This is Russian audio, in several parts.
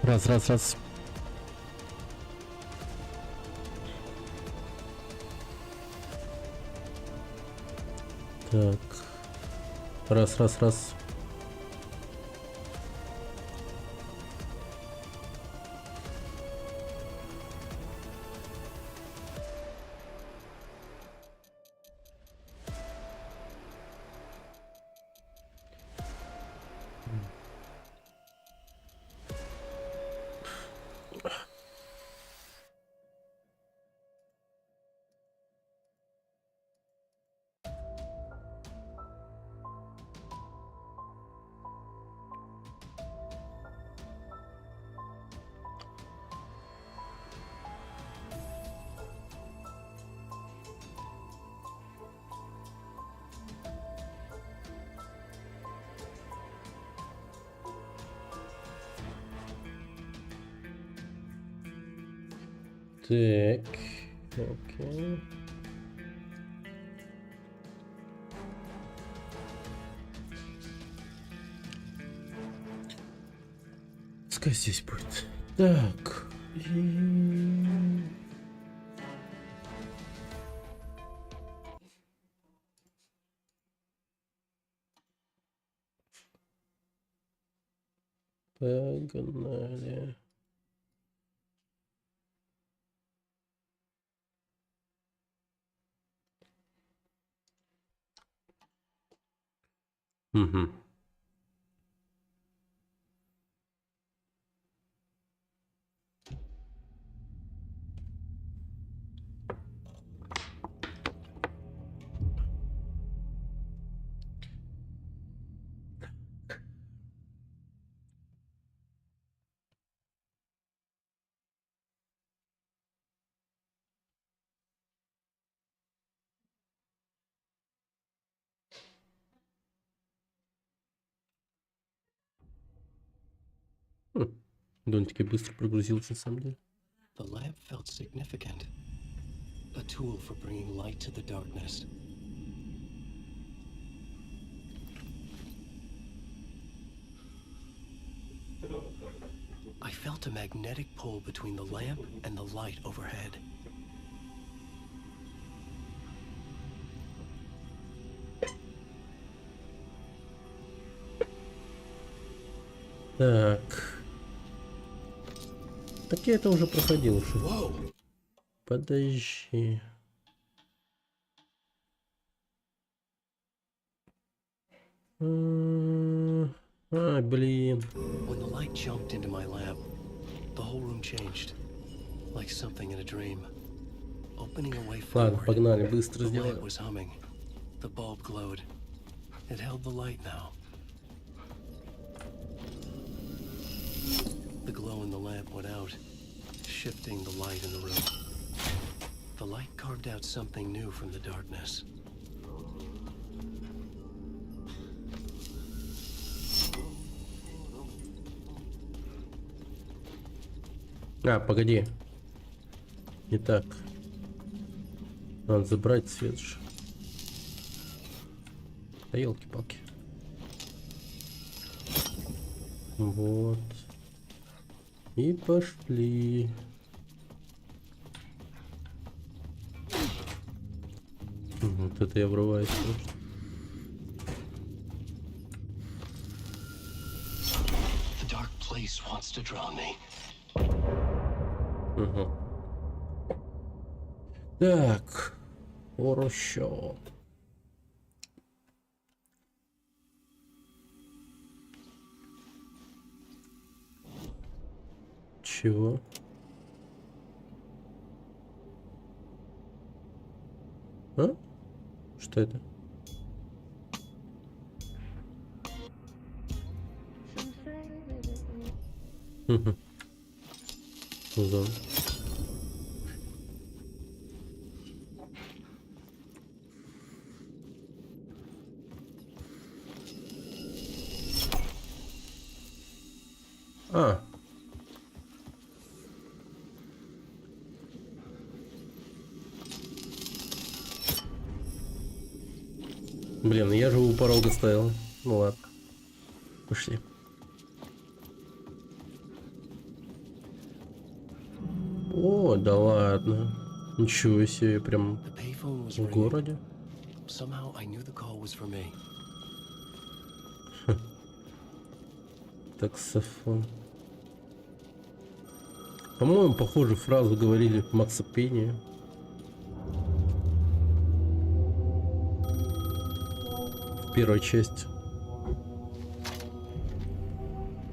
Раз. Так. Раз. Так, окей. Пускай здесь будет. Так. Погнали. Угу. Донечка быстро прогрузился, на самом деле. The lamp felt significant. A tool for bringing light to the darkness. I felt a magnetic pull between the lamp and the light overhead. Так. Так я это уже проходил. Подожди. Блин. When the light jumped into my lamp, the whole room changed, like something in a dream. Opening away Ладно, forward, погнали, быстро the сделаем. lamp was humming. The bulb glowed. It held the light now. The glow in the lamp went out, shifting the light in the room. The light carved out something new from the darkness. Погоди. Не так. Надо забрать свет же. Да елки-палки. Вот. И пошли. Вот это я врываюсь. The dark place wants to drown me. Угу. Так. Хорошо. Чего? А? Что это? Угу. Зон. Блин, я же у порога стоял. Ну ладно. Пошли. Да ладно. Ничего себе, прям The payphone was в ringing. городе. Somehow I knew the call was for me. Таксофон. По-моему, похожую фразу говорили в Макса Пейне. В первой части.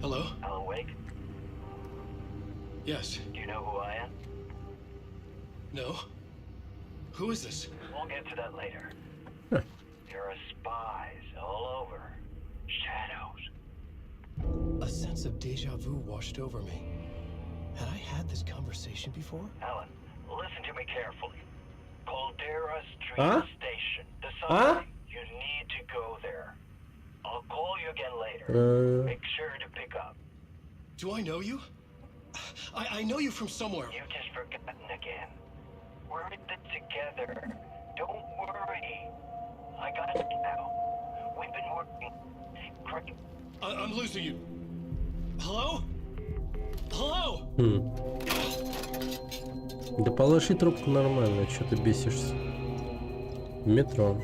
Hello? Alan Wake, Yes. do you know who I am? No? Who is this? We'll get to that later. Huh. There are spies all over. Shadows. A sense of deja vu washed over me. Had I had this conversation before? Alan, listen to me carefully. Caldera Street Huh? Station. Huh? Decide. You need to go there. I'll call you again later. Make sure to pick up. Do I know you? I know you from somewhere. You've just forgotten again. We're in it together. Don't worry. I got it now. We've been working. Great. I'm losing you. Hello? Hello? Да положи трубку нормально, что ты бесишься? В метро.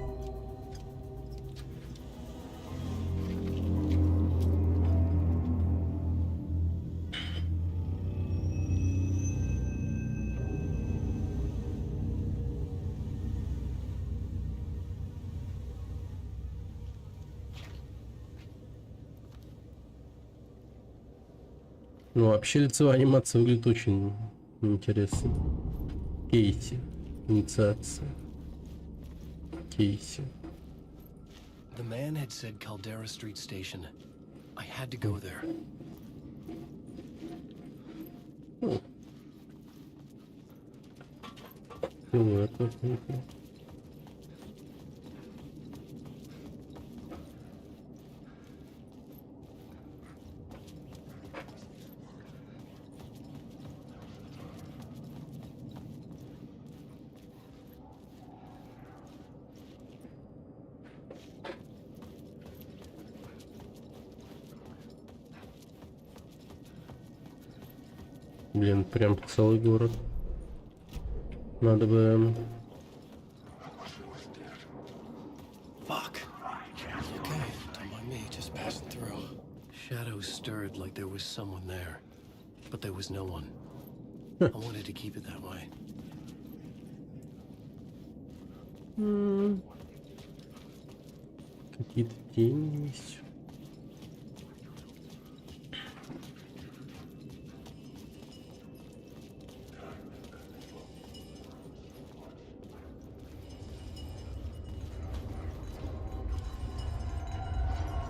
Ну, вообще лицевая анимация выглядит очень интересно. Кейси. Инициация. Кейси. The man had said Caldera Street Station. I had to go there. Силуэт. Блин, прям целый город. Надо бы... Fuck. Okay, don't mind me, just passing through. Shadows stirred like there was someone there, but there was no one. I wanted to keep it that way. Какие-то тени есть.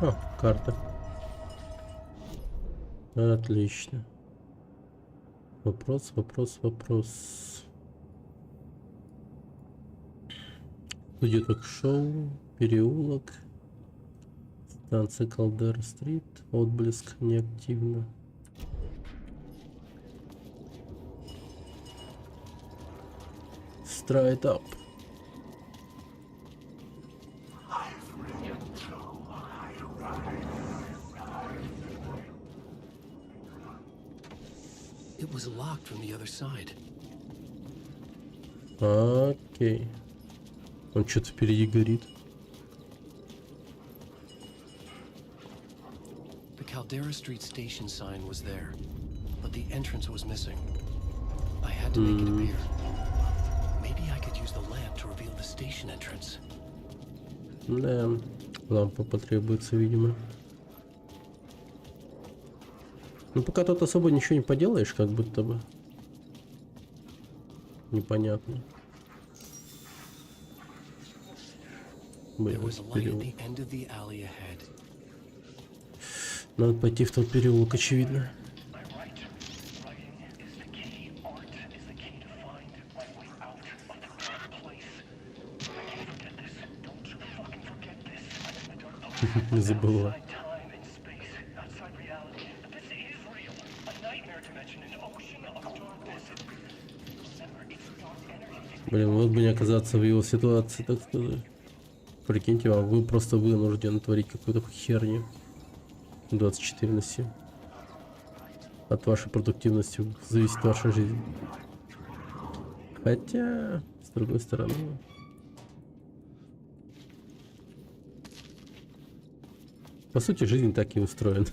А, карта. Отлично. Вопрос. Студия ток-шоу, переулок, станция Калдера-стрит, отблеск неактивно. Straight up. It was locked from the other side. Окей. Он что-то впереди горит. The Caldera Street Station sign was there, but the entrance was missing. I had to make it appear. Maybe I could use the lamp to reveal the station entrance. Да, лампа потребуется, видимо. Ну, пока тут особо ничего не поделаешь, как будто бы. Непонятно. There Блин, was a light at переулок. the end of the alley ahead. Надо пойти в тот переулок, очевидно. Не забыла. Блин, вот бы не оказаться в его ситуации, так сказать. Прикиньте, а вы просто вынуждены творить какую-то херню. 24/7. От вашей продуктивности зависит ваша жизнь. Хотя, с другой стороны... По сути, жизнь так и устроена.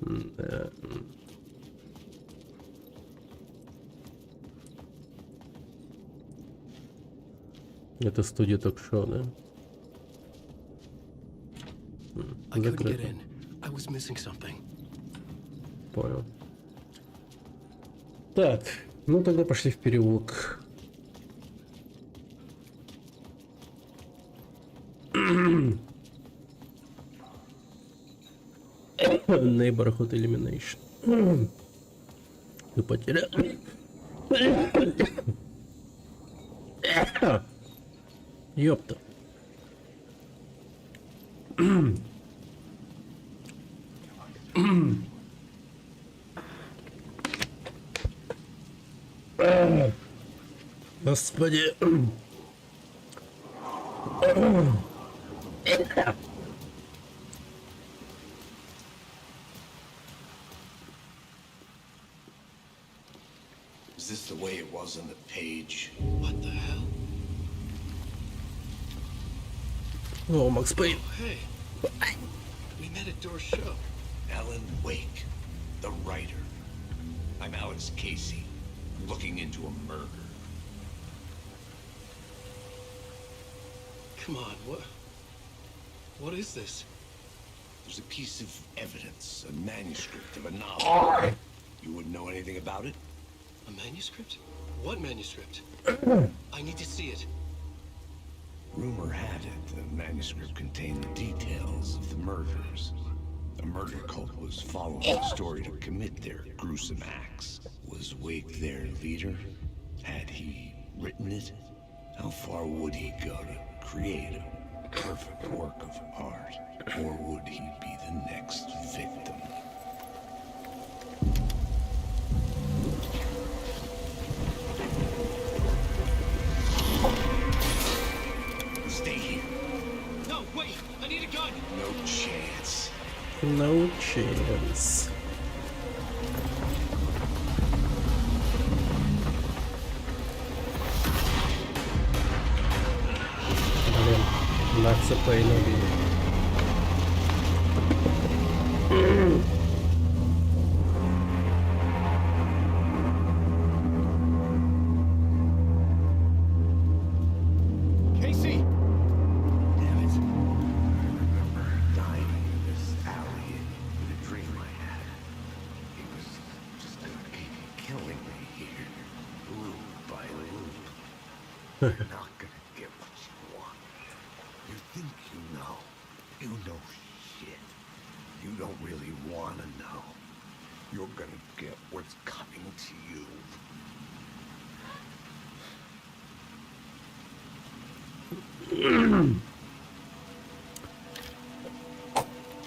Да. Это студия ток-шоу, да? I couldn't get Закрыто. in. I was missing something. Понял. Так, ну тогда пошли в переулок. Neighborhood Elimination. Ты потерял. Ёпта. Господи. Is this the way it was on the page? What the hell? О, Макс Пейн. Hey, we met at Door's show. Alan Wake, the writer. I'm Alex Casey, looking into a murder. Come on, what is this? There's a piece of evidence, a manuscript of a novel. You wouldn't know anything about it? A manuscript? What manuscript? I need to see it. Rumor had it the manuscript contained the details of the murders. A murder cult was following the story to commit their gruesome acts. Was Wake their leader? Had he written it? How far would he go to create a perfect work of art? Or would he be the next victim? Stay here. No, wait! I need a gun! No chance. No chance. Блин, Макса Пейна убили. Casey! Damn it. I remember dying in this alley in a dream I had. He was just gonna keep killing me here, loop by loop. You're not gonna get what you want. You think you know. You know shit. You don't really wanna know. You're gonna get what's coming to you.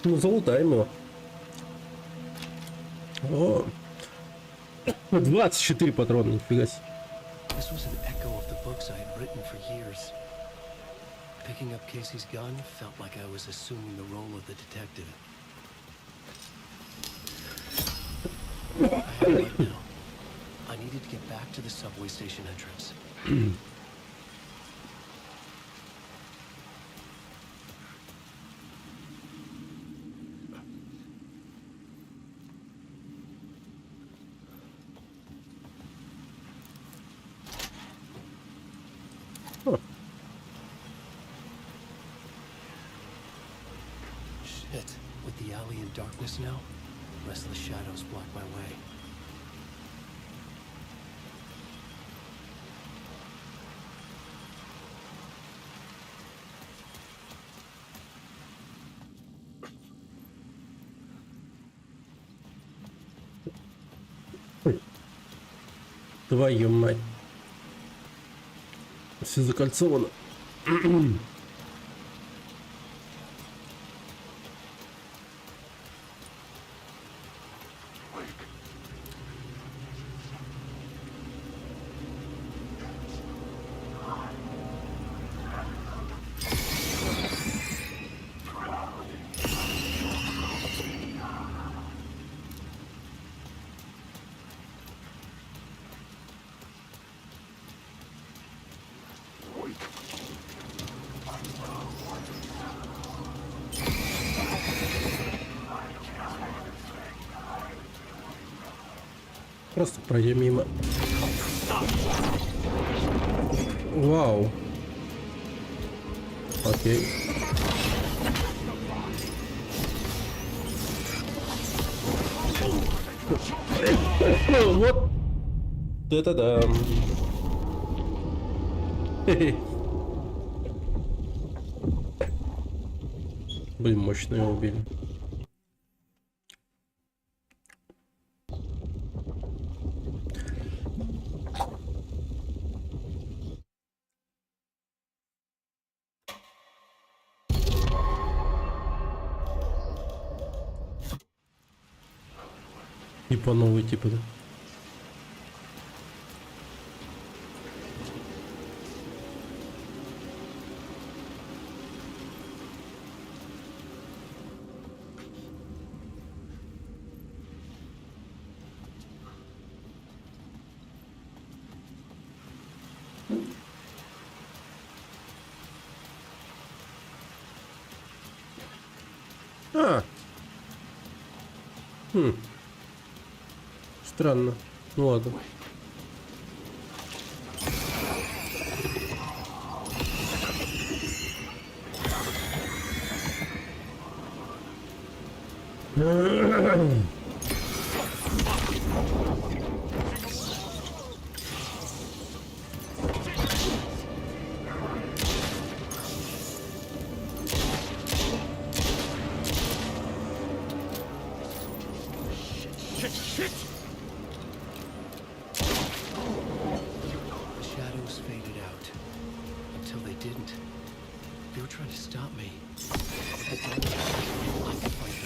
Ну, залутаем его. О, 24 патрона, нифига себе. This was an echo of the books I had written for years. Picking up Casey's gun felt like I was assuming the role of the detective. I had to leave now. I needed to get back to the subway station entrance. Shit. With the alley in darkness now, restless shadows block my way. Твою мать. Все закольцовано. Просто пройдем мимо. Вау. Окей. Вот. Это да. Блин, мощно его убили. И по новой типа, да? А. Странно. Ну ладно. The shadows faded out. Until they didn't. They were trying to stop me. I could fight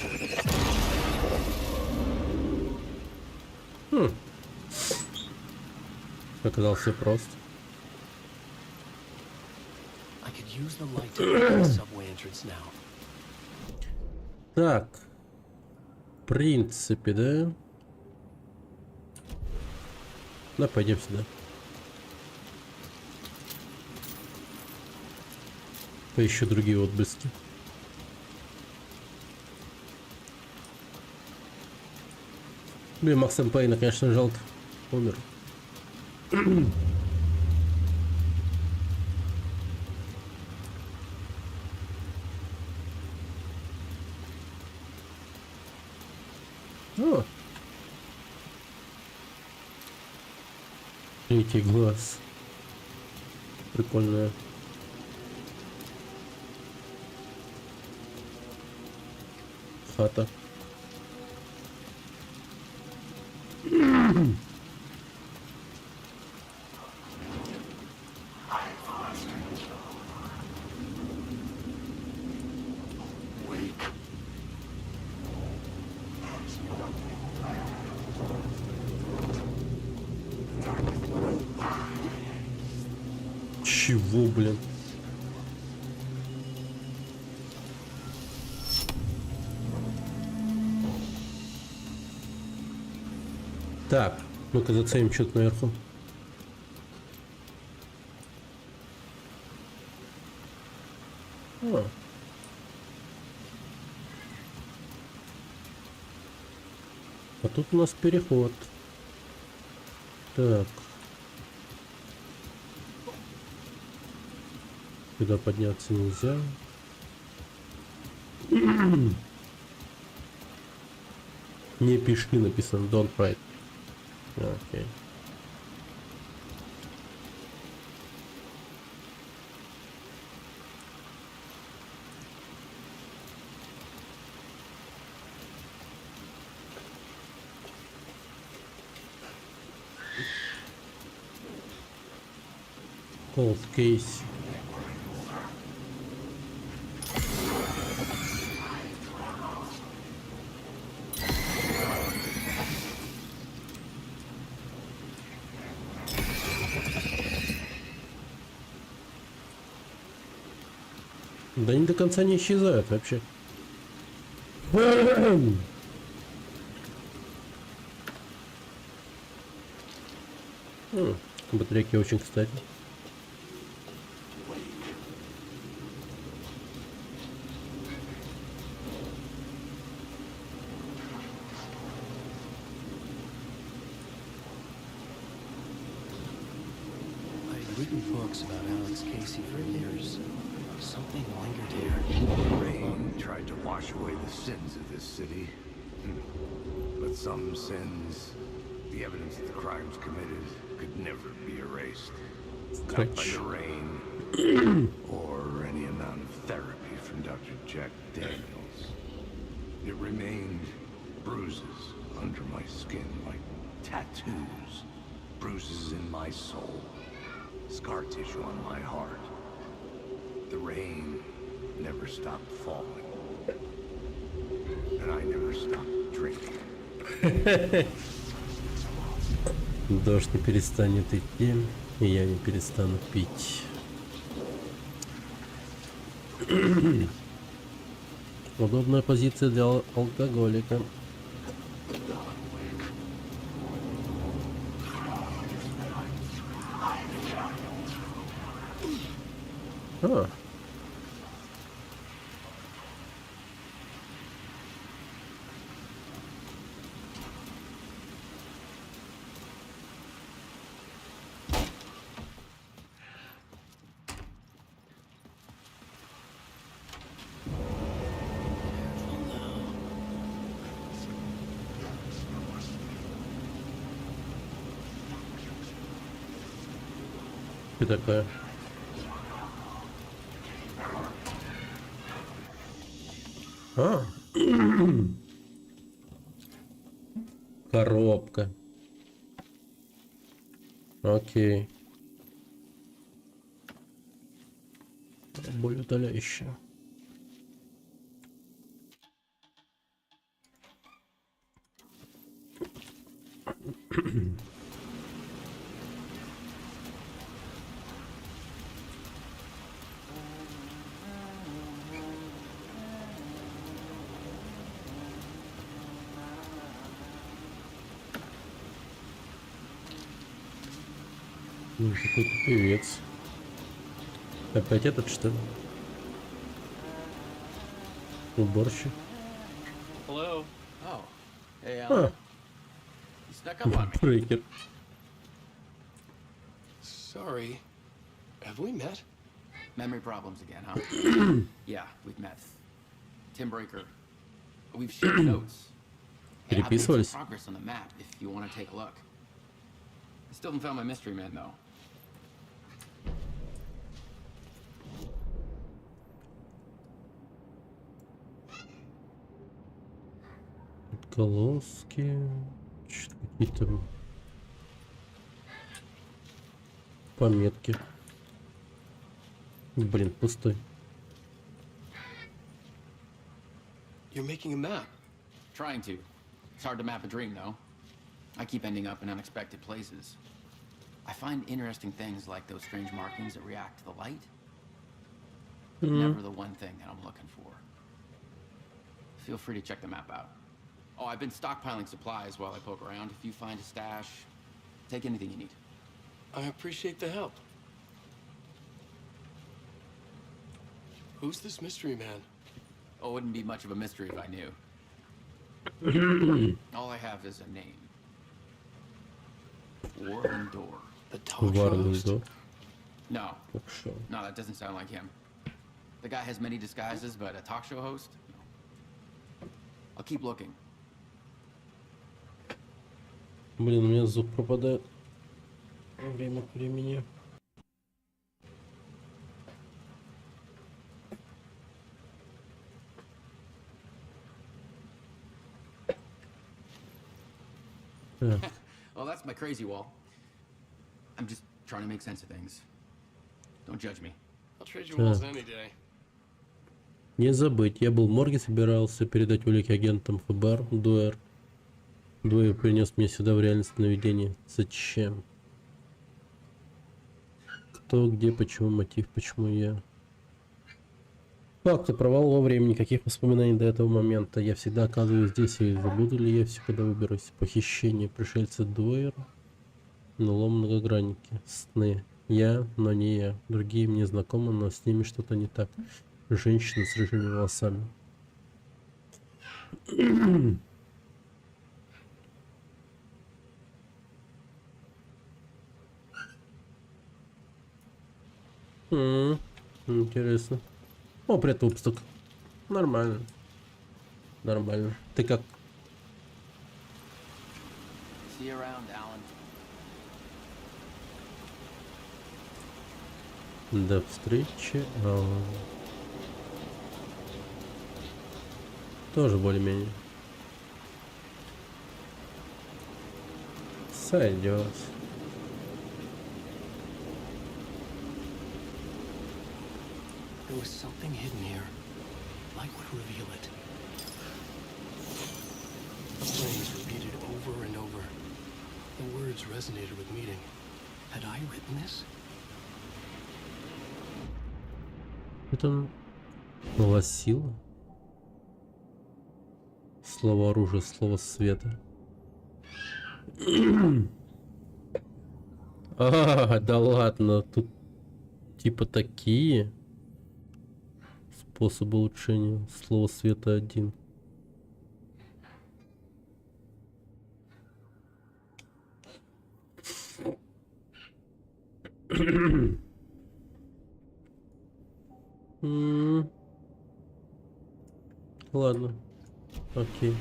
them. Оказался прост. I could use the light to open the subway entrance now. Так. В принципе, да? Да, пойдем сюда. Поищу другие отблески. Блин, Максим Пейна, конечно, жалко. Умер. О! Третий глаз. Прикольная. Хата. Чего, блин? Так, ну-ка заценим что-то наверху. А. А тут у нас переход. Так. Сюда подняться нельзя. Не пиши, написано don't write. Окей. Cold case. Да они до конца не исчезают вообще. Батарейки очень кстати. read books about Alex Casey for years. Something lingered here. Rain tried to wash away the sins of this city. But some sins, the evidence of the crimes committed, could never be erased. Not by the rain or any amount of therapy from Dr. Jack Daniels. It remained bruises under my skin like tattoos. Bruises in my soul. Scar tissue on my heart. The rain never stopped falling. And I never stopped drinking. Дождь не перестанет идти, и я не перестану пить. Удобная позиция для алкоголика. А. Что такое? А, коробка. Окей. Более утоляющая. Ну, какой-то певец. Опять этот, что ли? Уборщик. Hello. Oh, hey, А, Alan. You snuck up on me. брейкер. Sorry. Have we met? Memory problems again, huh? Yeah, we've met. Tim Breaker. We've shared notes. Hey, I've made some Переписывались? progress on the map if you want to take a look. I still haven't found my mystery man, though. Колоски. Что-то какие-то пометки. Блин, пустой. You're making a map. Trying to. It's hard to map a dream, though. I keep ending up in unexpected places. I find interesting things like those strange markings that react to the light. But never the one thing that I'm looking for. Feel free to check the map out. Oh, I've been stockpiling supplies while I poke around. If you find a stash, take anything you need. I appreciate the help. Who's this mystery man? Oh, it wouldn't be much of a mystery if I knew. All I have is a name. Warden Door. The talk show Варный host? дом. No, Так что. no, that doesn't sound like him. The guy has many disguises, but a talk show host? No. I'll keep looking. Блин, у меня звук пропадает. Время от времени. Так, Well, that's my crazy wall. I'm just trying to make sense of things. Don't judge me. I'll trade you walls Так. any day. не забыть, я был в морге, собирался передать улики агентам ФБР, Дуэр. Дуэр принес меня сюда в реальность сновидения. Зачем? Кто, где, почему, мотив, почему я? Факты, провал во времени, никаких воспоминаний до этого момента. Я всегда оказываюсь здесь, и забуду ли я все, когда выберусь? Похищение, пришельцы Дуэр, налом многогранники, сны. Я, но не я. Другие мне знакомы, но с ними что-то не так. Женщина с рыжими волосами. Интересно. О, притупсток. Нормально. Нормально. Ты как? See you around, Alan. До встречи. Тоже более-менее. Сойдет. There was something hidden here. Light would reveal it. The phrase repeated over and over. The words resonated with meaning. Had I written this? Это слово сила. Слово оружие, слово света. Да ладно, тут типа такие способы улучшения. Слово света один. Ладно. Окей.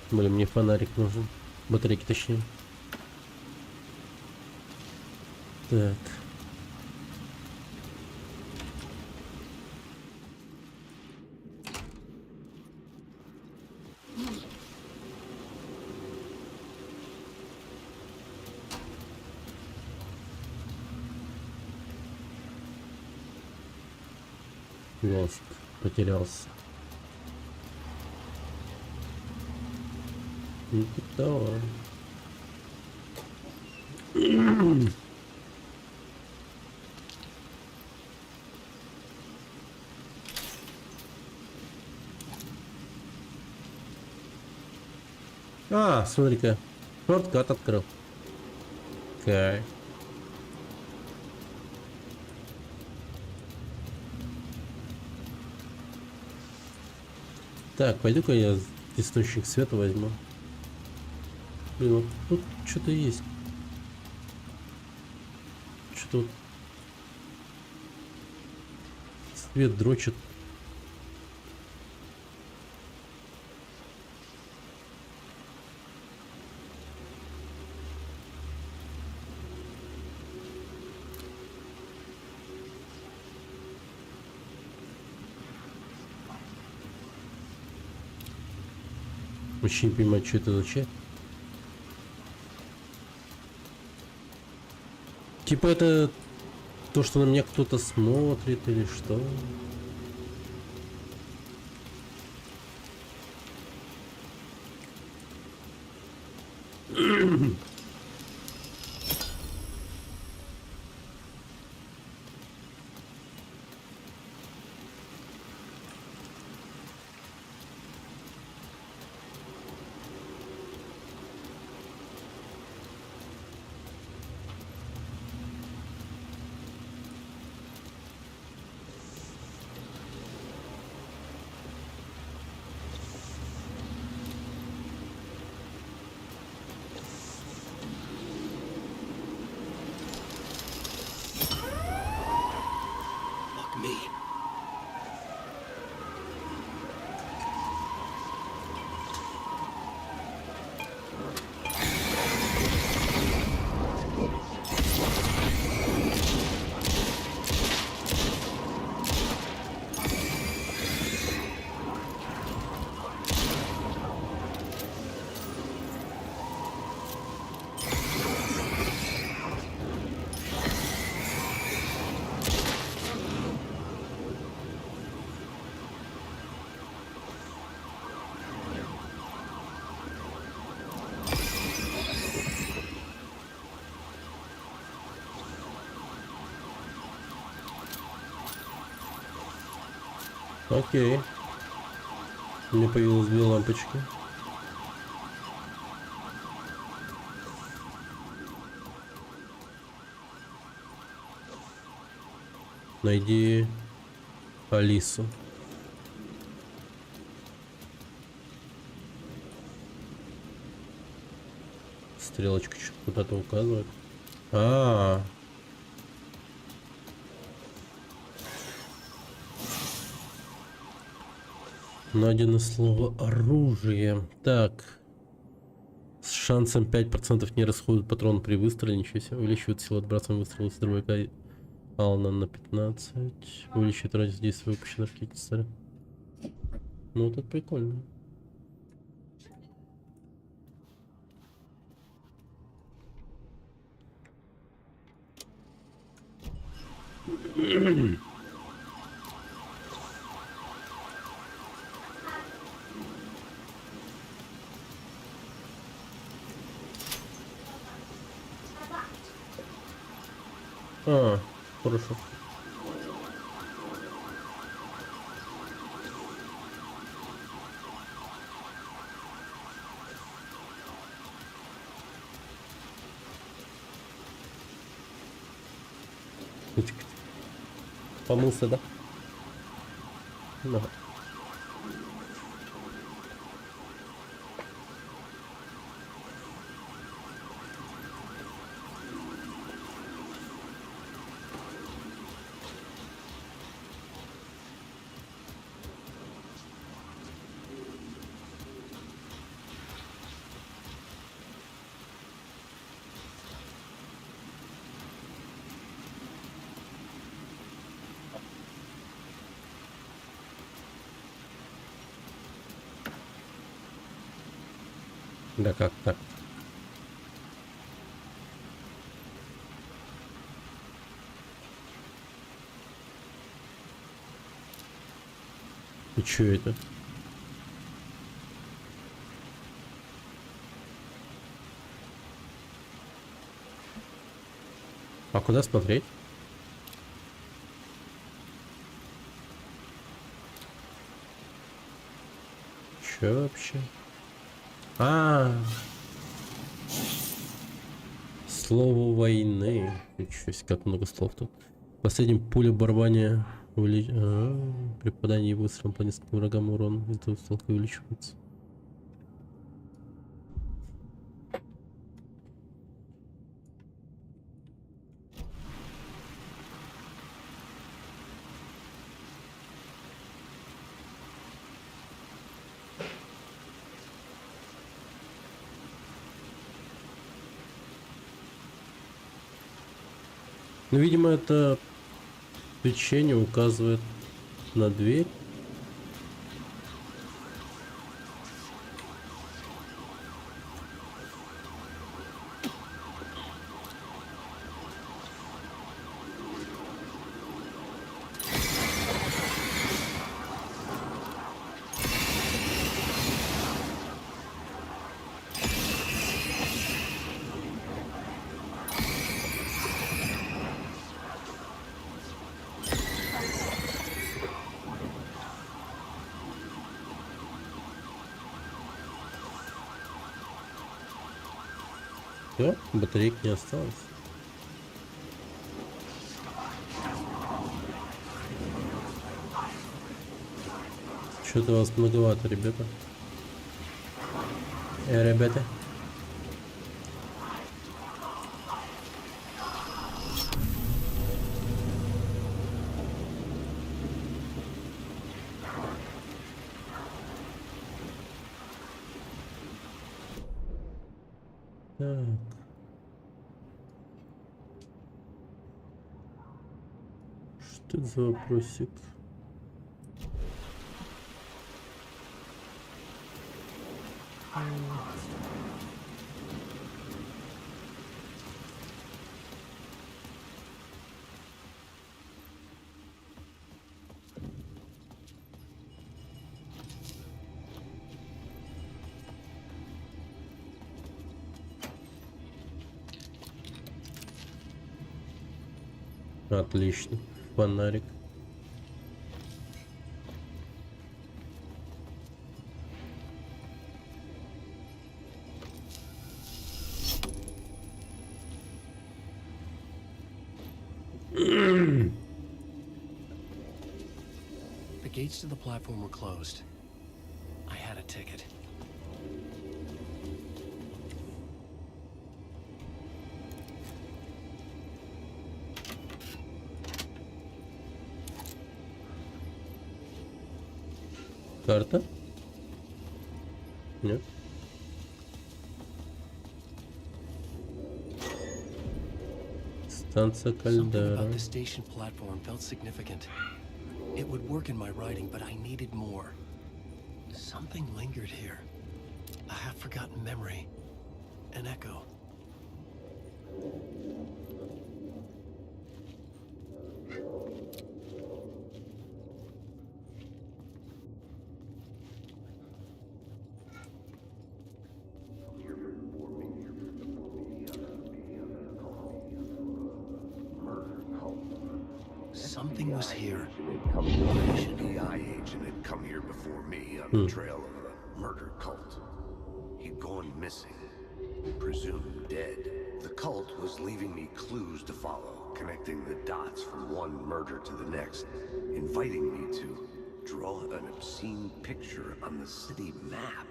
Блин, мне фонарик нужен. Батарейки точнее. Так. Лост. Потерялся. Ну, давай. Смотри-ка. Шорткат открыл. Кайф. Так, пойду-ка я источник света возьму. Блин, вот тут что-то есть. Что тут? Свет дрочит. Вообще не понимаю, что это за чат. Типа это то, что на меня кто-то смотрит или что? Fuck me. Окей. У меня появилось две лампочки. Найди Алису. Стрелочка что-то куда-то указывает. А, найдено слово оружие. Так. С шансом 5% не расходует патрон при выстреле. Ничего себе. Увеличивает силу отбрасываемого выстрела с дробовика Алана на 15. Увеличивает радиус действия выпущенной ракеты. Ну, вот это прикольно. А, хорошо. Помылся, да? Да. Да как так? И чё это? А куда смотреть? Чё вообще? Слово войны. Ничего себе, как много слов тут. Последняя пуля барабания при попадании выстрелом по нескольким врагам урон этого стволка увеличивается. Ну, видимо, это свечение указывает на дверь. Все, батареек не осталось. Что-то вас многовато, ребята. Ребята. Так. Что это за вопросик? Отлично. Фонарик. gates to the platform were closed. I had a ticket. Карта? Нет. Станция Something Кальдера. about the station platform felt significant. It would work in my writing, but I needed more. Something lingered here. A half-forgotten memory. An echo. Something was here. FBI agent had come here before me on the trail of a murder cult. He'd gone missing, presumed dead. The cult was leaving me clues to follow, connecting the dots from one murder to the next, inviting me to draw an obscene picture on the city map.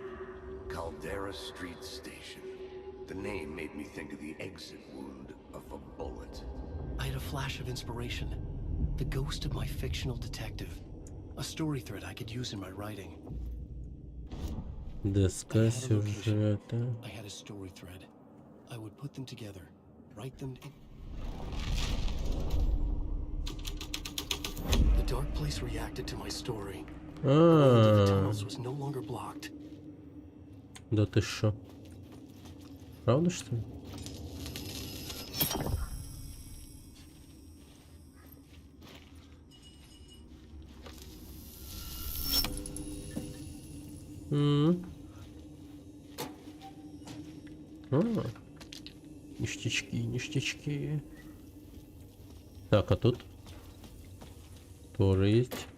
Caldera Street Station. The name made me think of the exit wound of a bullet. I had a flash of inspiration. The ghost of my fictional detective. A story thread I could use in my writing. Доска сюжета. I had a story thread. I would put them together, write them in... The dark place reacted to my story. The road to the tunnels was no longer blocked. Да ты шо? Правда, что ли? Ништячки, ништячки. Так, а тут тоже есть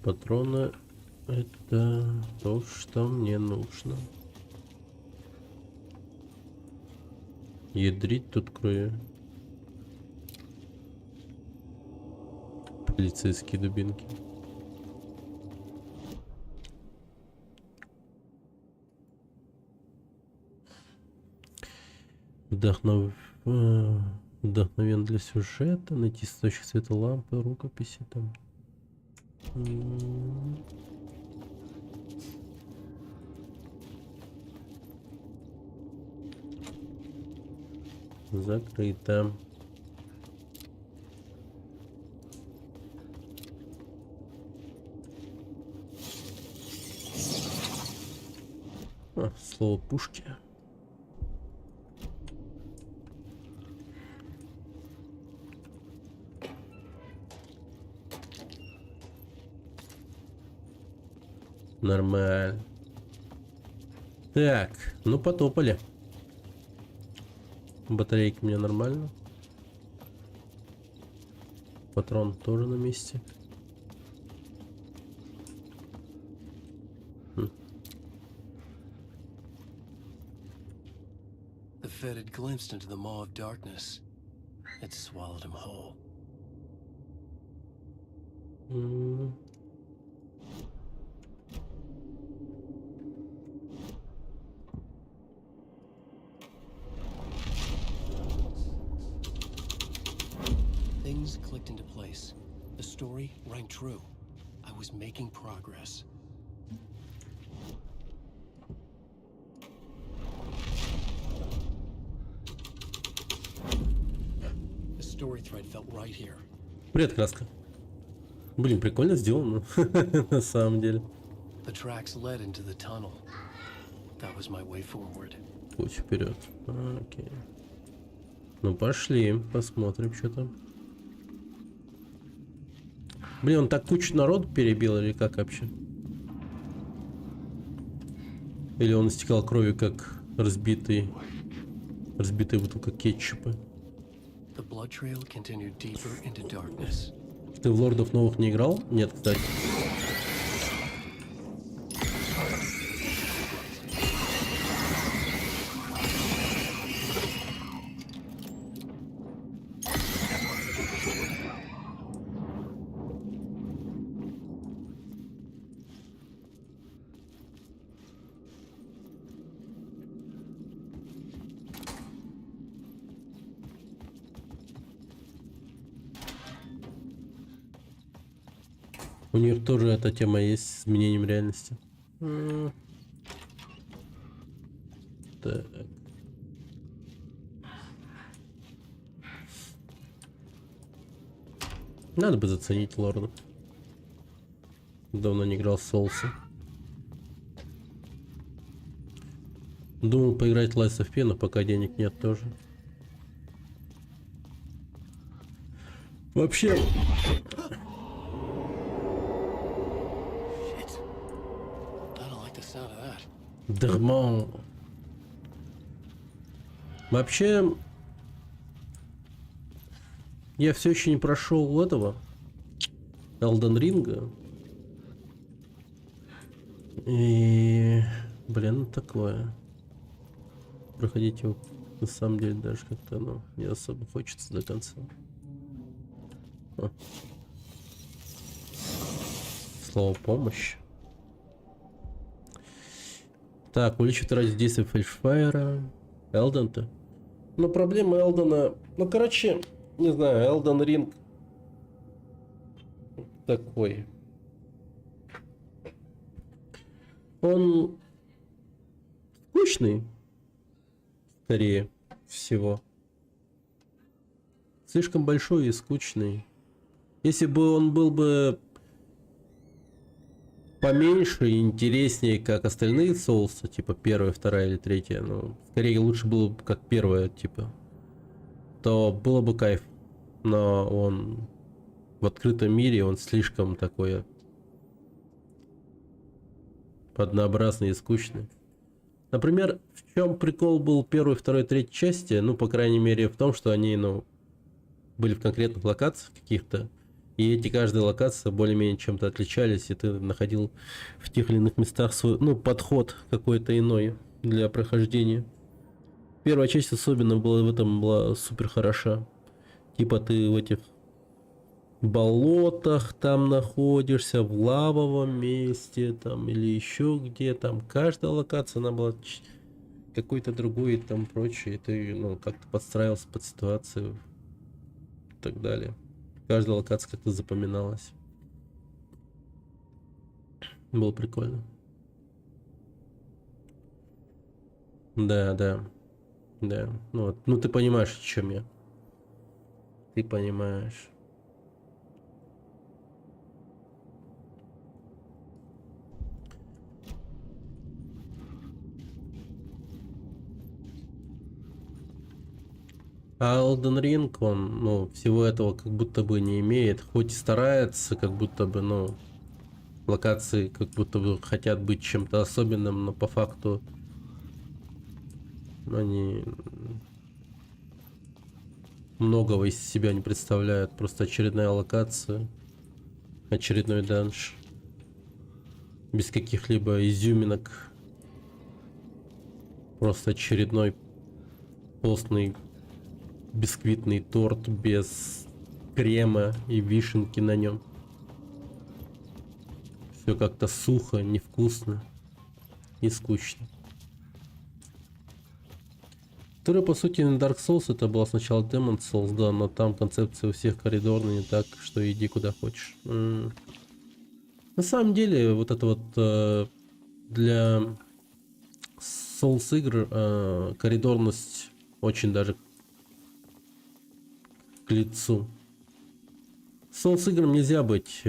патроны. Это то, что мне нужно. Ядрить тут крови. Полицейские дубинки. Вдохновен для сюжета. Найти источник света лампы, рукописи там. Закрыто. Слово пушки. Нормально. Так, ну потопали. Батарейка у меня нормально. Патрон тоже на месте. The Fed had glimpsed into the maw of darkness. It swallowed him whole. Things clicked into place. The story rang true. I was making progress. The story thread felt right here. Привет, краска. Блин, прикольно сделано. На самом деле. The tracks led into the tunnel. That was my way forward. Путь вперед. Окей. Ну пошли, посмотрим, что там. Блин, он так кучу народу перебил или как вообще? Или он истекал кровью, как разбитая бутылка кетчупа? The blood trail continued deeper into darkness. Ты в Лордов новых не играл? Нет, кстати. У них тоже эта тема есть с изменением реальности. Так. Надо бы заценить лорда. Давно не играл в Соулсы. Думал поиграть в Lies of P, но пока денег нет тоже. Вообще... Shit. I don't like the sound of that. Дерман. Вообще... Я все еще не прошел этого Elden Ring. И... Блин, такое. Проходить его на самом деле даже как-то, ну, не особо хочется до конца. О. Слово помощь. Так, увеличит радиус действия флешфайра. Элден-то. Но проблема Элдена... Ну, короче, не знаю, Elden Ring такой. Он скучный, скорее всего. Слишком большой и скучный. Если бы он был бы поменьше и интереснее, как остальные Souls, типа первая, вторая или третья, ну, скорее лучше было бы как первая, типа, то было бы кайф. Но он в открытом мире, он слишком такой однообразный и скучный. Например, в чем прикол был первой, второй, третьей части, ну, по крайней мере, в том, что они, ну, были в конкретных локациях каких-то, и эти каждая локация более-менее чем-то отличались, и ты находил в тех или иных местах свой, ну, подход какой-то иной для прохождения. Первая часть особенно была в этом была супер хороша. Типа ты в этих болотах там находишься, в лавовом месте там или еще где там. Каждая локация, она была какой-то другой и там прочее. И ты, ну, как-то подстраивался под ситуацию и так далее. Каждая локация как-то запоминалась. Было прикольно. Да, да. Да. Ну, вот. Ну ты понимаешь, о чем я. Ты понимаешь. А Elden Ring, он, ну, всего этого как будто бы не имеет. Хоть и старается, как будто бы, ну, локации как будто бы хотят быть чем-то особенным, но по факту они многого из себя не представляют. Просто очередная локация, очередной данж. Без каких-либо изюминок. Просто очередной постный бисквитный торт без крема и вишенки на нем. Все как-то сухо, невкусно и скучно. Второй, по сути, на Dark Souls это было сначала Demon Souls, да, но там концепция у всех коридорная, не так, что иди куда хочешь. На самом деле, вот это вот для Souls игр коридорность очень даже к лицу. Souls играм нельзя быть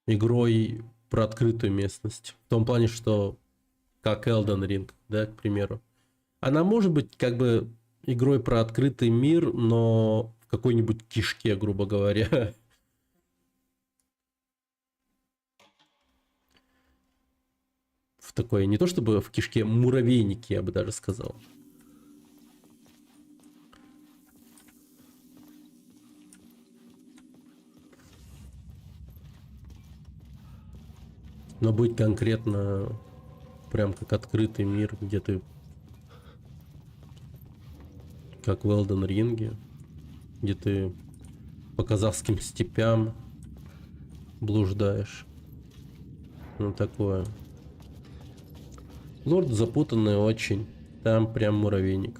игрой про открытую местность. В том плане, что как Elden Ring, да, к примеру. Она может быть как бы игрой про открытый мир, но в какой-нибудь кишке, грубо говоря. В такой, не то чтобы в кишке, муравейнике, я бы даже сказал. Но быть конкретно прям как открытый мир, где ты как в Elden Ring, где ты по казахским степям блуждаешь. Ну такое. Лорд запутанный очень. Там прям муравейник.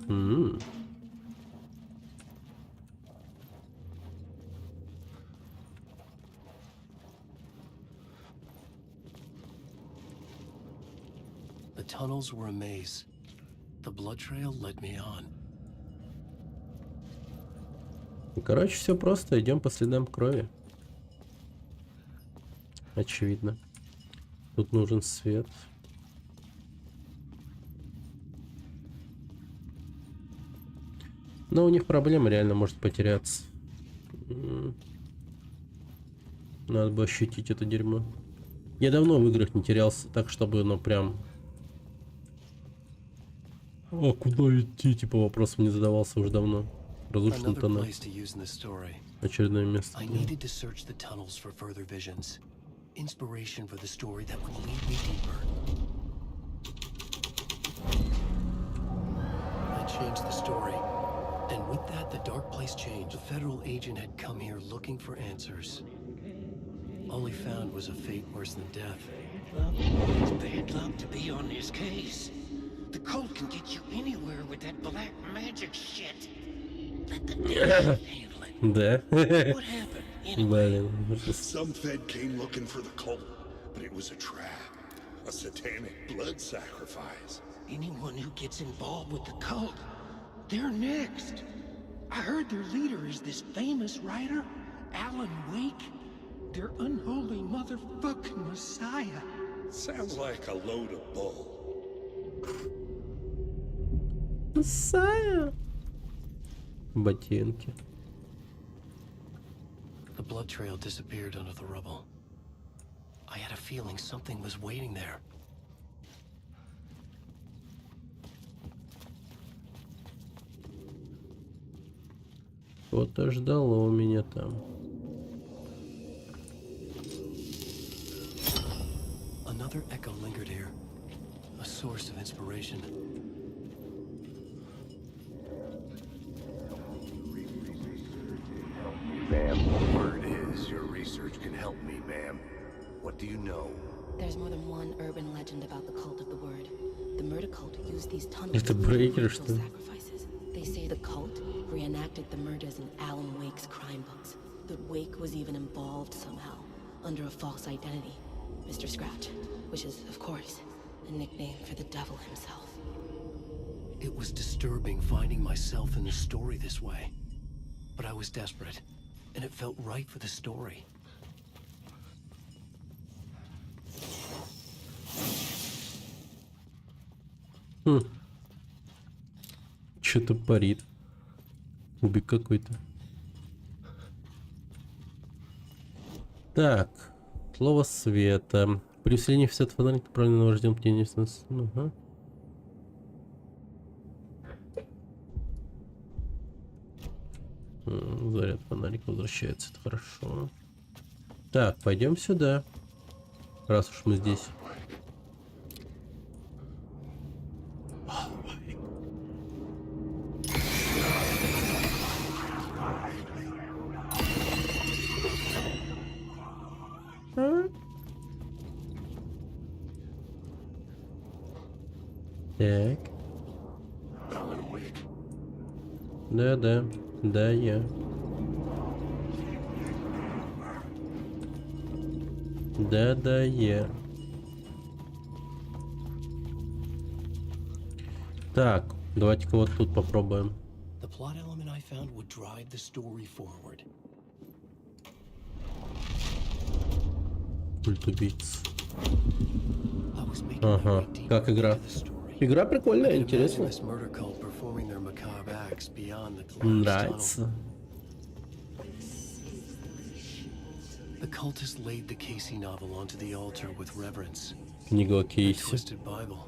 tunnels were a maze. The blood trail led me on. Короче, все просто. Идем по следам крови. Очевидно. Тут нужен свет. Но у них проблема реально может потеряться. Надо бы ощутить это дерьмо. Я давно в играх не терялся так, чтобы, ну, прям... А куда идти? Типа вопросом не задавался уже давно. Разрушен Another тоннель. place to use in this story. Очередное место. I needed to search the tunnels for further visions. Inspiration for the story that would lead me deeper. I changed the story. And with that, the dark place changed. A federal agent had come here looking for answers. All he found was a fate worse than death. It's bad luck to be on this case. The cult can get you anywhere with that black magic shit. Let the devil handle it. Да. What happened anyway? Блин. Some Fed came looking for the cult, but it was a trap. A satanic blood sacrifice. Anyone who gets involved with the cult, they're next. I heard their leader is this famous writer, Alan Wake. Their unholy motherfucking messiah. Sounds like a load of bull. Сая. Ботинки. The blood trail disappeared under the rubble. I had a feeling something was waiting there. Что-то ждало меня там. Another echo lingered here, a source of inspiration. Ma'am, the word is your research can help me, ma'am. What do you know? There's more than one urban legend about the cult of the word. The murder cult used these tunnels Это to lead брейкеры, ritual что ли? sacrifices. They say the cult reenacted the murders in Alan Wake's crime books. That Wake was even involved somehow, under a false identity, Mr. Scratch, which is, of course, a nickname for the devil himself. It was disturbing finding myself in the story this way. But I was desperate, and it felt right for the story. Что-то парит. Кубик какой-то. Так. Слово света. При усилении офсет фонарик направлен на вождем птенец. Ага. Заряд фонарика возвращается. Это хорошо. Так, пойдем сюда. Раз уж мы здесь. Так. Да, я. Да, я. Так, давайте-ка вот тут попробуем. The plot element I found would drive the story forward. Культ убийц. I was making Ага, my way deeper как игра? into the story. Игра прикольная, I could imagine интересная. this murder cult performing their macabre acts beyond the collapsed Нравится. tunnel. The cultists laid the Casey novel onto the altar with reverence. Книга о A Кейси. twisted Bible.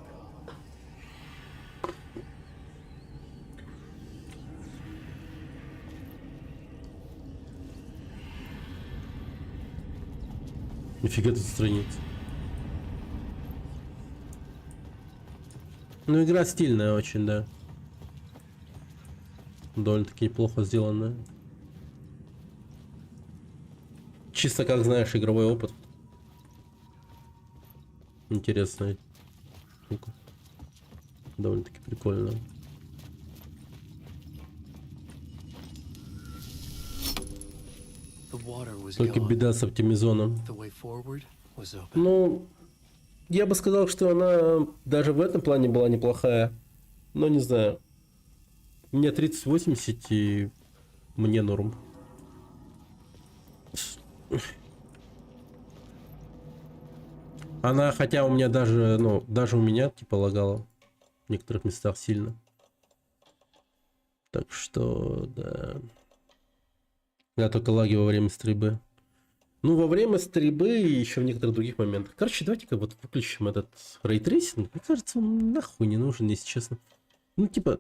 Нифига тут страниц. Ну, игра стильная очень, да. Довольно-таки неплохо сделанная. Чисто как, знаешь, игровой опыт. Интересная штука. Довольно-таки прикольная. The water was Только gone. беда с оптимизоном. The way forward was open. Ну, я бы сказал, что она даже в этом плане была неплохая. Но не знаю. У меня 3080 и мне норм. Она, хотя у меня даже, ну, даже у меня типа лагала в некоторых местах сильно. Так что, да. Я только лаги во время стрельбы. Ну, во время стрельбы и еще в некоторых других моментах. Короче, давайте-ка вот выключим этот рейтрейсинг. Мне кажется, он нахуй не нужен, если честно. Ну, типа...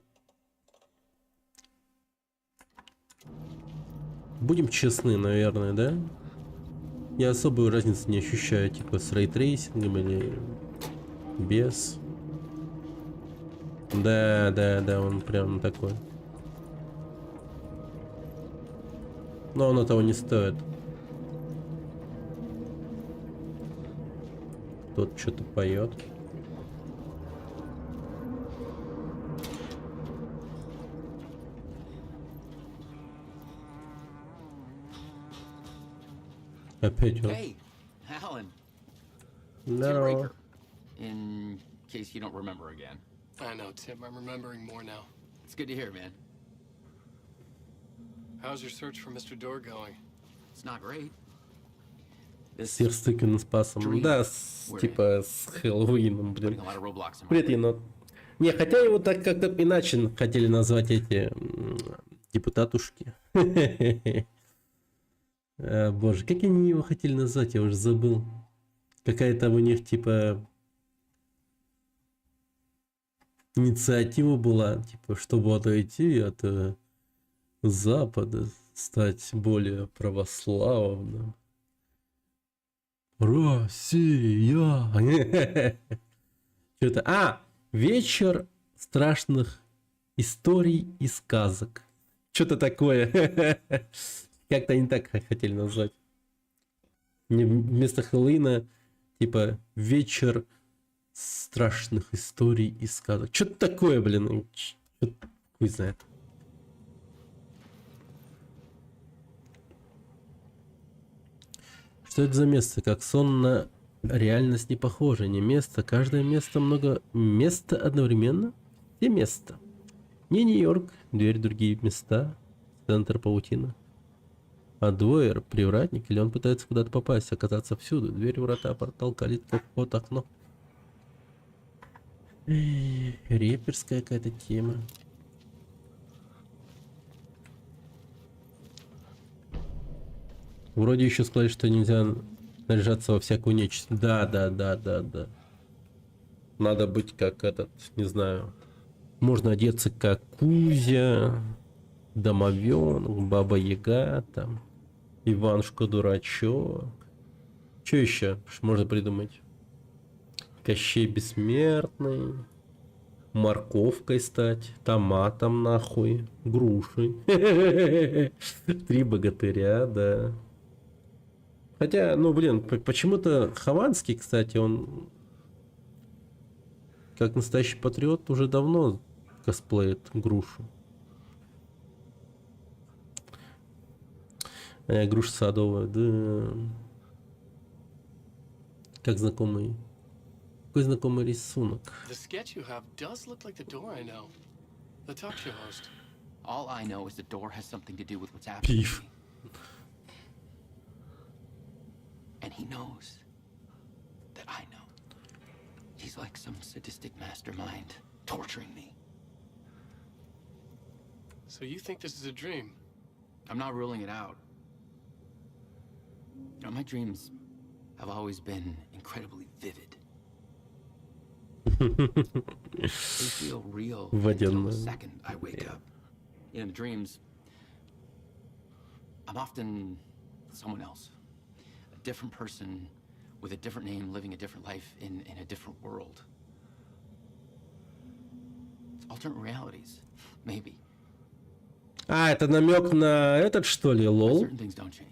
Будем честны, наверное, да? Я особую разницу не ощущаю, типа, с рейтрейсингом или без. Да, он прям такой. Но он того не стоит. Тут что-то поет. Опять он. Hey, Alan. Tim Здорово. Raker. In case you don't remember again. I know, Tim. I'm remembering more now. It's good to hear, man. How's your search for Mr. Door going? It's not great. This Сверстыкин с пасом. Да, типа с Хэллоуином, блин. putting a lot of roadblocks in my Привет, way. енот. Не, хотя его так как-то иначе хотели назвать эти депутатушки. Боже, как они его хотели назвать, я уже забыл. Какая-то у них типа инициатива была, типа, чтобы отойти от Запада, стать более православным. Россия! Что-то. Вечер страшных историй и сказок. Что-то такое. Как-то они так хотели назвать. Вместо Хэллоуина, типа, вечер страшных историй и сказок. Что-то такое, блин. Чё-то хуй знает. Что это за место? Как сон на реальность не похоже. Не место. Каждое место много места одновременно. Где место? Не Нью-Йорк. Дверь в другие места. Центр паутина. А Дуэр привратник, или он пытается куда-то попасть, оказаться всюду. Дверь, врата, портал, калитка, вход, окно. Реперская какая-то тема. Вроде еще сказали, что нельзя наряжаться во всякую нечисть. Да. Надо быть как этот, не знаю. Можно одеться как Кузя, Домовенок, Баба Яга, там, Иванушка Дурачок. Что еще можно придумать? Кощей Бессмертный. Морковкой стать, томатом нахуй, грушей. 3 богатыря, да. Хотя, ну блин, почему-то Хованский, кстати, он как настоящий патриот уже давно косплеит грушу. Груша садовая, да. Как знакомый. Какой знакомый рисунок. The sketch you have does look like the door I know. The talk show host. All I know is the door has something to do with what's happening. Beef. To me. And he knows that I know. He's like some sadistic mastermind torturing me. So you think this is a dream? I'm not ruling it out. You know, my dreams have always been incredibly vivid. They feel real until the second I wake up. In the dreams, I'm often someone else. A different person with a different name, living a different life in a different world. It's alternate realities, maybe. Это намек на этот, что ли, But лол? certain things don't change.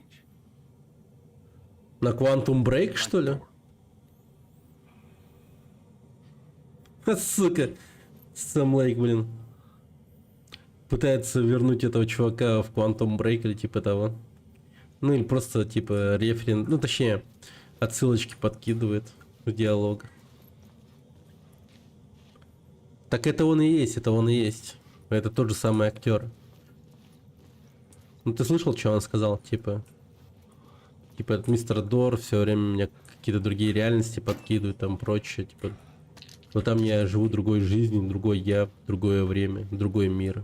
На Quantum Break, что ли? Сука. Сэм Лейк, блин. Пытается вернуть этого чувака в Quantum Break или типа того. Ну или просто типа референ... Ну точнее, отсылочки подкидывает в диалог. Так это он и есть, это он и есть. Это тот же самый актер. Ну ты слышал, что он сказал? Типа этот мистер Дор все время мне какие-то другие реальности подкидывают, там прочее, типа. Но там я живу другой жизнью, другой я, другое время, другой мир.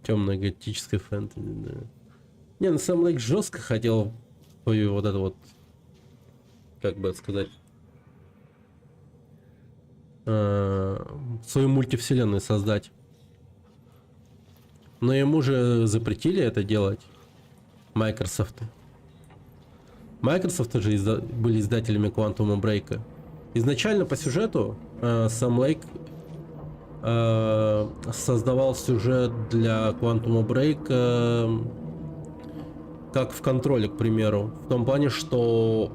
Темная готическая фэнтези, да. Не, ну сам Лейк жестко хотел свою вот это вот, как бы сказать, свою мультивселенную создать. Но ему же запретили это делать. Microsoft. Microsoft же были издателями Quantum Break. Изначально по сюжету сам Лейк создавал сюжет для Quantum Break как в контроле, к примеру. В том плане, что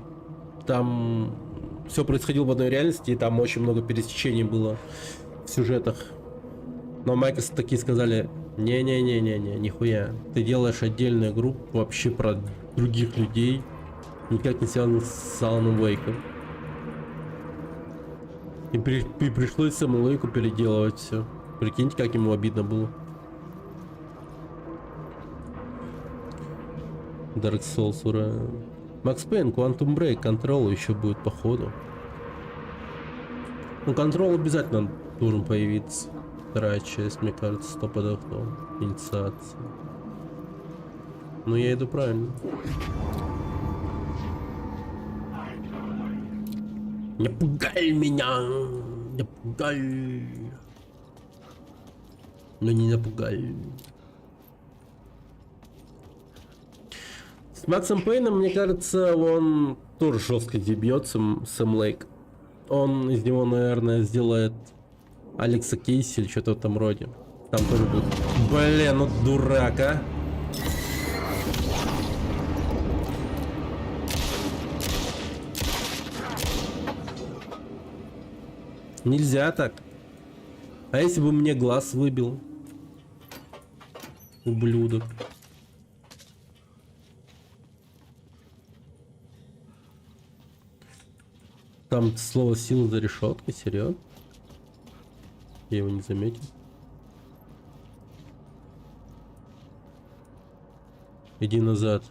там все происходило в одной реальности, и там очень много пересечений было в сюжетах. Но Microsoft такие сказали: не-не-не-не-не, нихуя. Ты делаешь отдельную игру вообще про других людей, никак не связанных с Аланом Уэйком. И пришлось самому Лейку переделывать все. Прикиньте, как ему обидно было. Dark Souls, ура. Макс Пейн, Quantum Break, Control еще будет по ходу. Ну, Control обязательно должен появиться. Вторая часть, мне кажется, 100%. Инициация. Ну, я иду правильно. Не пугай меня! Не пугай! Ну, не напугай. С Максом Пейном, мне кажется, он тоже жестко дебьется, Сэм Лейк. Он из него, наверное, сделает Алекса Кейси или что-то в этом роде. Там тоже будет. Блин, ну дурак, а! Нельзя так. А если бы мне глаз выбил? Ублюдок. Там слово сила за решеткой, серьезно? Я его не заметил. Иди назад.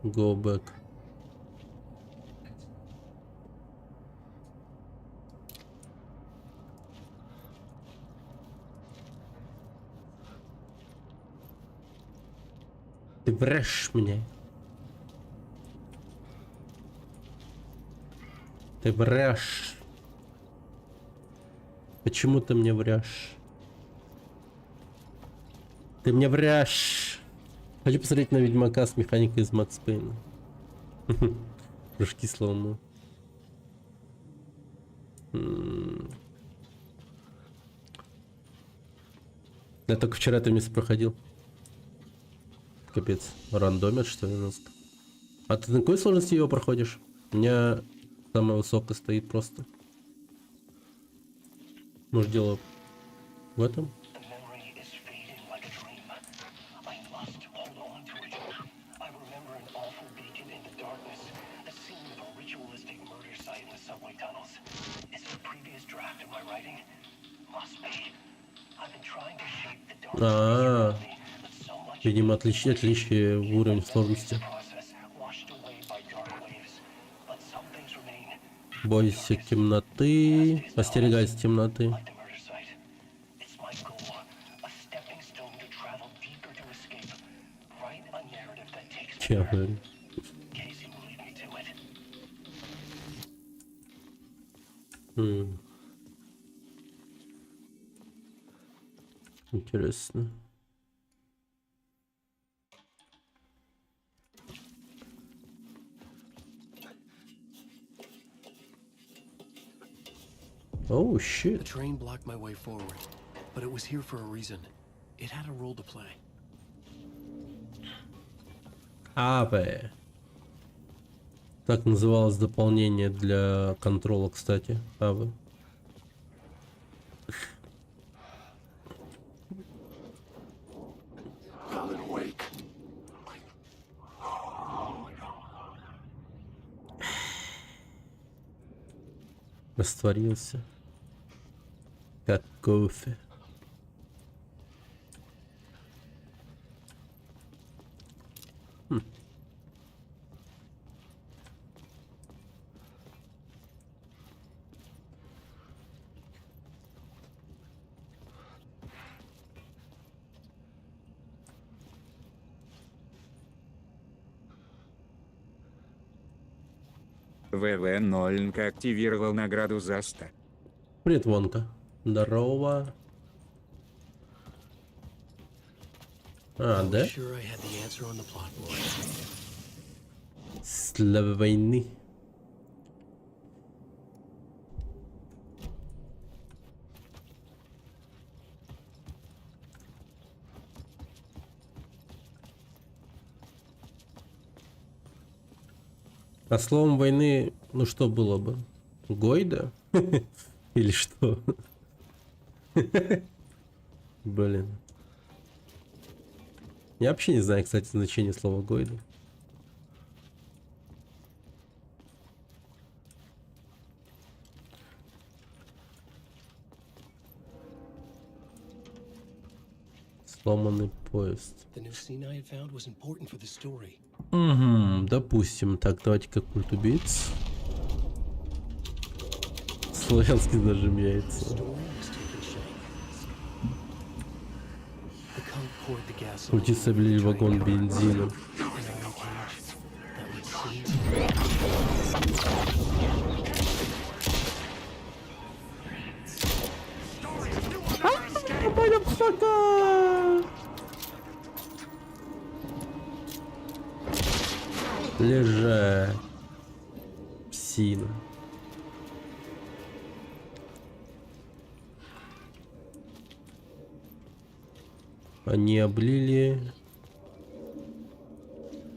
Go back. Ты врешь мне. Ты врешь. Почему ты мне врешь? Ты мне врешь. Хочу посмотреть на Ведьмака с механикой из Макс Пейна. Прыжки слоумо. Я только вчера это место проходил. Капец, рандомер, что ли, жестко. А ты на какой сложности его проходишь? У меня самая высокая стоит просто. Может, дело в этом? Видимо, отличие в уровне сложности. Бойся темноты, остерегайся темноты. Че, говорю? Интересно. Oh shit. The train blocked my way forward, but it was here for a reason. It had a role to play. Аве. Так называлось дополнение для контрола, кстати. Аве. Alan Wake. Растворился. Как кофе. ВВ Нолинг активировал награду за 100. Привет, Вонка. Здорово. А, да? Sure, I had the answer on the plot board. Слава войны. А словом войны, ну что было бы? Гойда? Или что? Блин. Я вообще не знаю, кстати, значение слова Гойда. Сломанный поезд. The new scene I had found was important for the story. Угу, допустим. Так, давайте-ка культ убийц. Славянский зажим яйца. Story was taking shape. The cult poured the gas Культисты облили вагон бензина. in iron cage that would seem Лежать. Псина. Они облили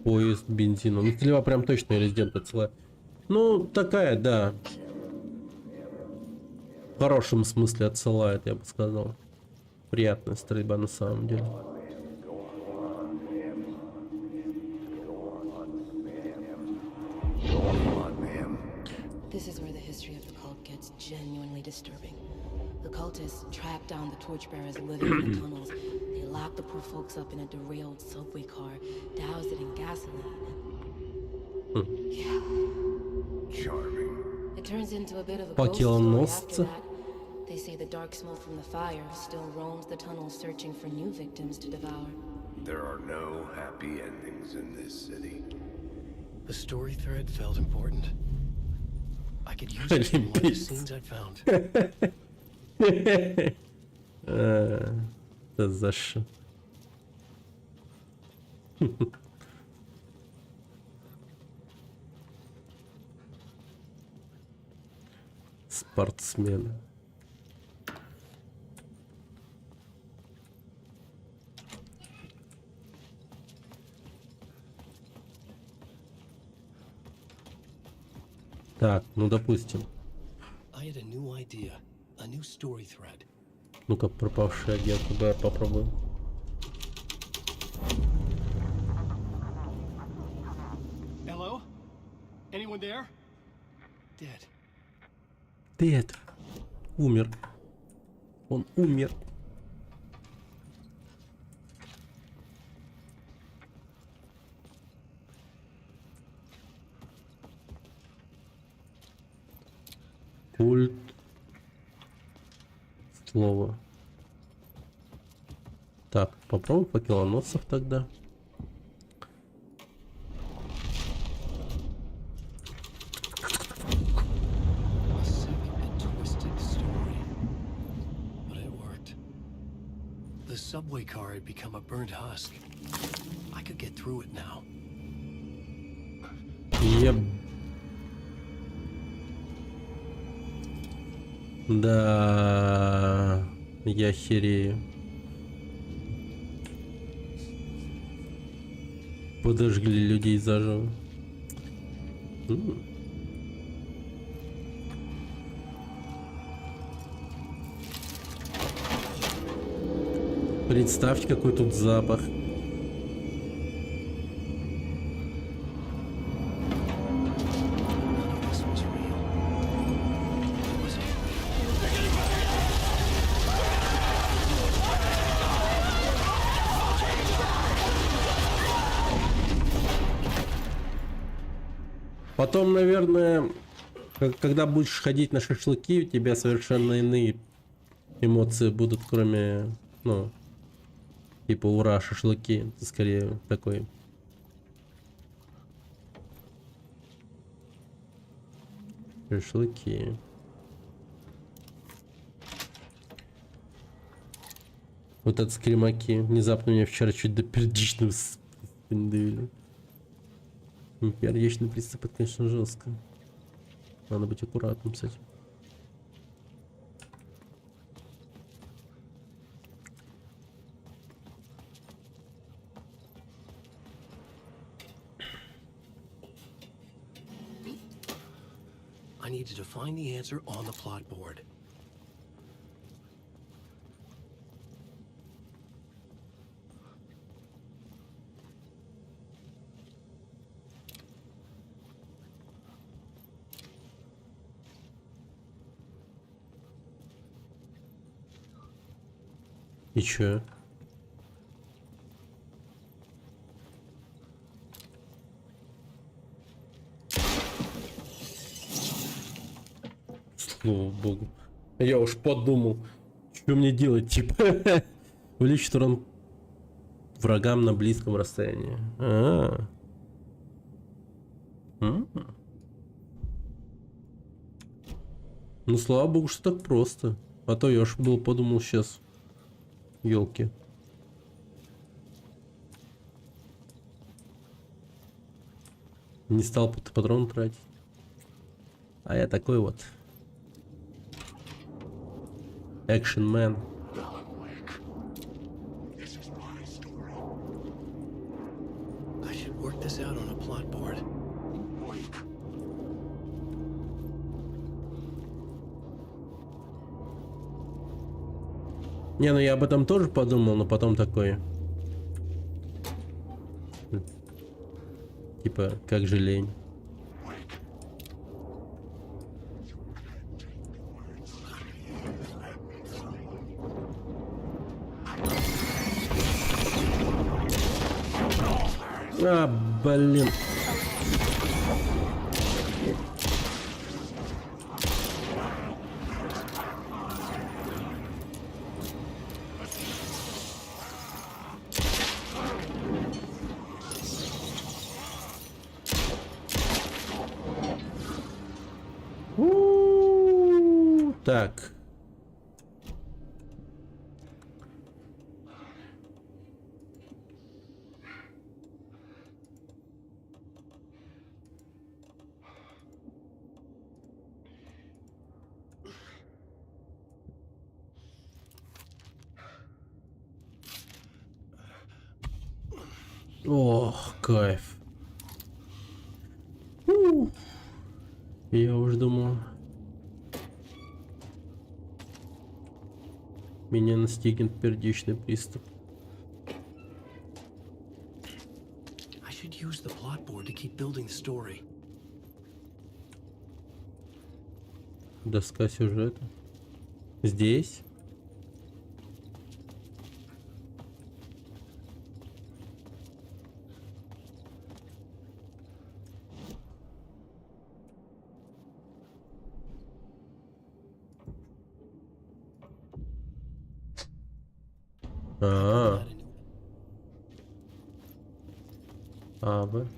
поезд бензином. Ну, целева прям точно резидента цела. Ну, такая, да. В хорошем смысле отсылает, я бы сказал. Приятная стрельба на самом деле. This is where the history of the cult gets genuinely disturbing. The cultists tracked down the torchbearers living in the tunnels. They locked the poor folks up in a derailed subway car, doused it in gasoline. Yeah. Charming. It turns into a bit of a По ghost story килоносцу. after that. They say the dark smoke from the fire still roams the tunnels searching for new victims to devour. There are no happy endings in this city. the story thread felt important. I could use it in one of the scenes I'd found. Да за что? Спортсмены. Так, ну допустим. I had a new idea, a new story thread. Ну-ка, пропавший агент, да, попробуем. Hello? Anyone there? Dead. Дед. Умер. Он умер. Культ. Слово. Так, попробуем по килоносцев тогда. A sick and twisted story. But it worked. The subway car had become a burnt husk. I could get through it now. Еб. Да, я херею. Подожгли людей заживо. Представьте, какой тут запах. None of this was real. Потом, наверное, когда будешь ходить на шашлыки, у тебя совершенно иные эмоции будут, кроме, ну, типа, ура, шашлыки. Ты скорее такой. Шашлыки. Вот это скримаки. Внезапно меня вчера чуть до пердичного довели. Пердичный приступ, это, конечно, жестко. Надо быть аккуратным с этим. I needed to find the answer on the plot board. И чё? Слава богу. Я уж подумал, что мне делать, типа, увеличить урон врагам на близком расстоянии. Ну, слава богу, что так просто. А то я уж был подумал сейчас. Ёлки. Не стал патрон тратить. А я такой вот. Action Man. I should work this out on a plot board. Не, ну я об этом тоже подумал, но потом такой. Типа, как же лень. А, блин. Так. Ох, кайф. Я уж думал, меня настигнет пердичный приступ. I should use the plot board to keep building the story. Доска сюжета. Здесь? Авы.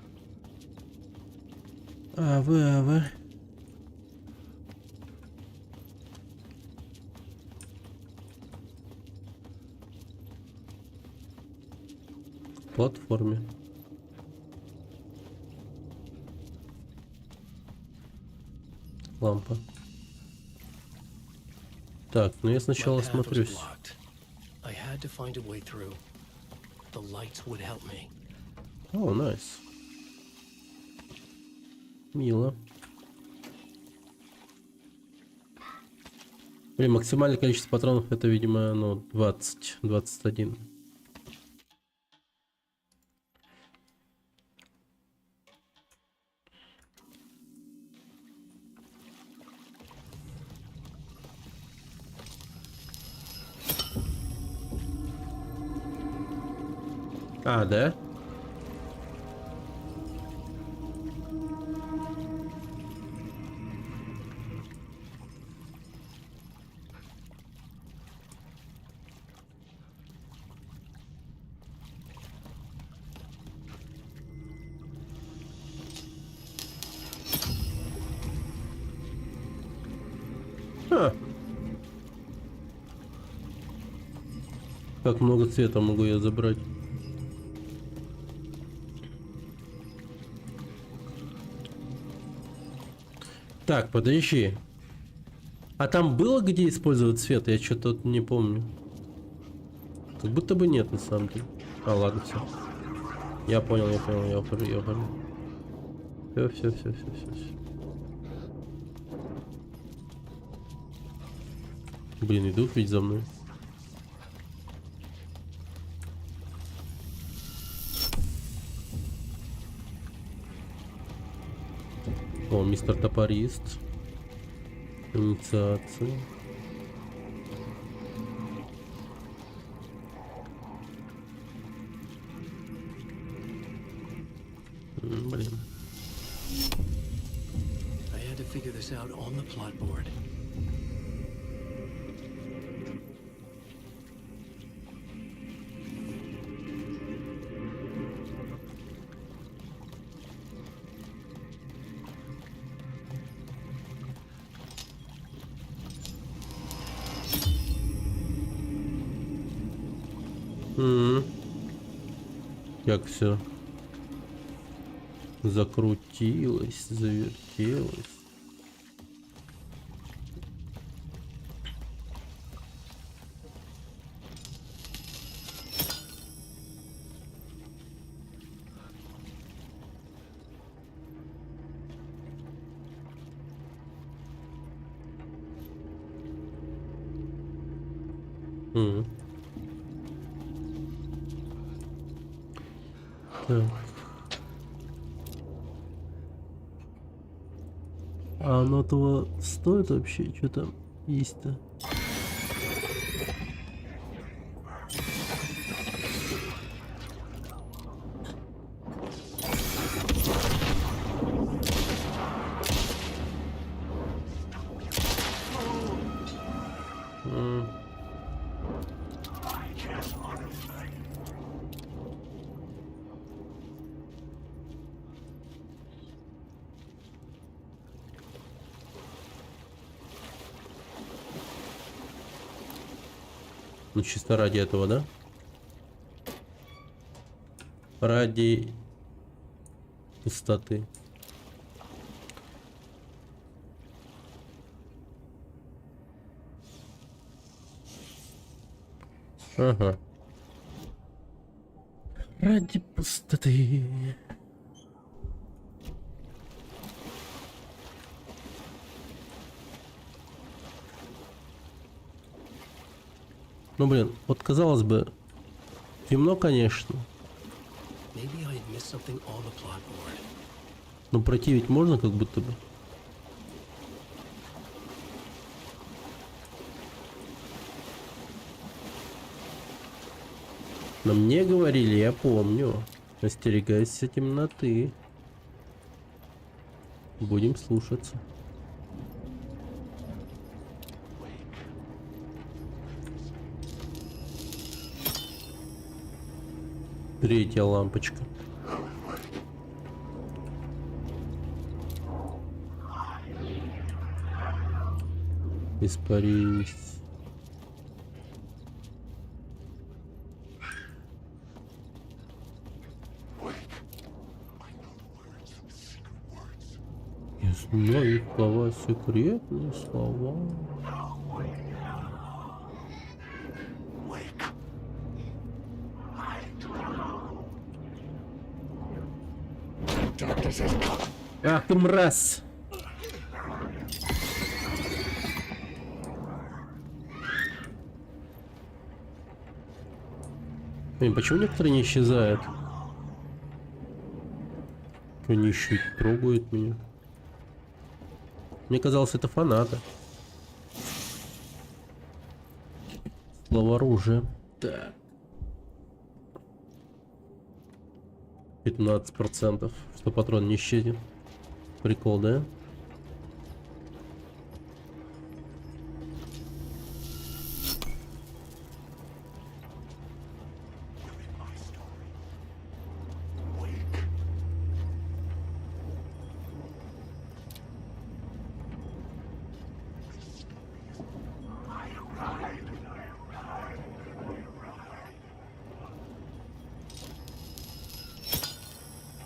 Авы. В платформе. Лампа. Так, ну я сначала осмотрюсь. I had to find a way through. The lights would help me. О, найс. Мило. Блин, максимальное количество патронов это, видимо, ну, 21. А, да? Ха. Как много цвета могу я забрать? Так, подожди. А там было где использовать цвет? Я что-то не помню. Как будто бы нет, на самом деле. А, ладно, все. Я понял, я ухожу. Все. Блин, идут ведь за мной. О, мистер Топорист. Инициация. Блин. I had to figure this out on the plot board. Как все закрутилось, завертелось. Так. А оно того стоит вообще? Что там есть-то? Ну, чисто ради этого, да? Ради пустоты. Ага. Ради пустоты. Ну блин, вот казалось бы, темно, конечно. Maybe I had missed something on the plot board. Но пройти ведь можно, как будто бы. Но мне говорили, я помню. Остерегайся темноты. Будем слушаться. Третья лампочка. Испарись. Я знаю слова, секретные слова. Ах ты мразь! Блин, почему некоторые не исчезают? Они еще и трогают меня. Мне казалось, это фанаты. Слово оружия. Так. 15%, что патрон не исчезнет. Прикол, да?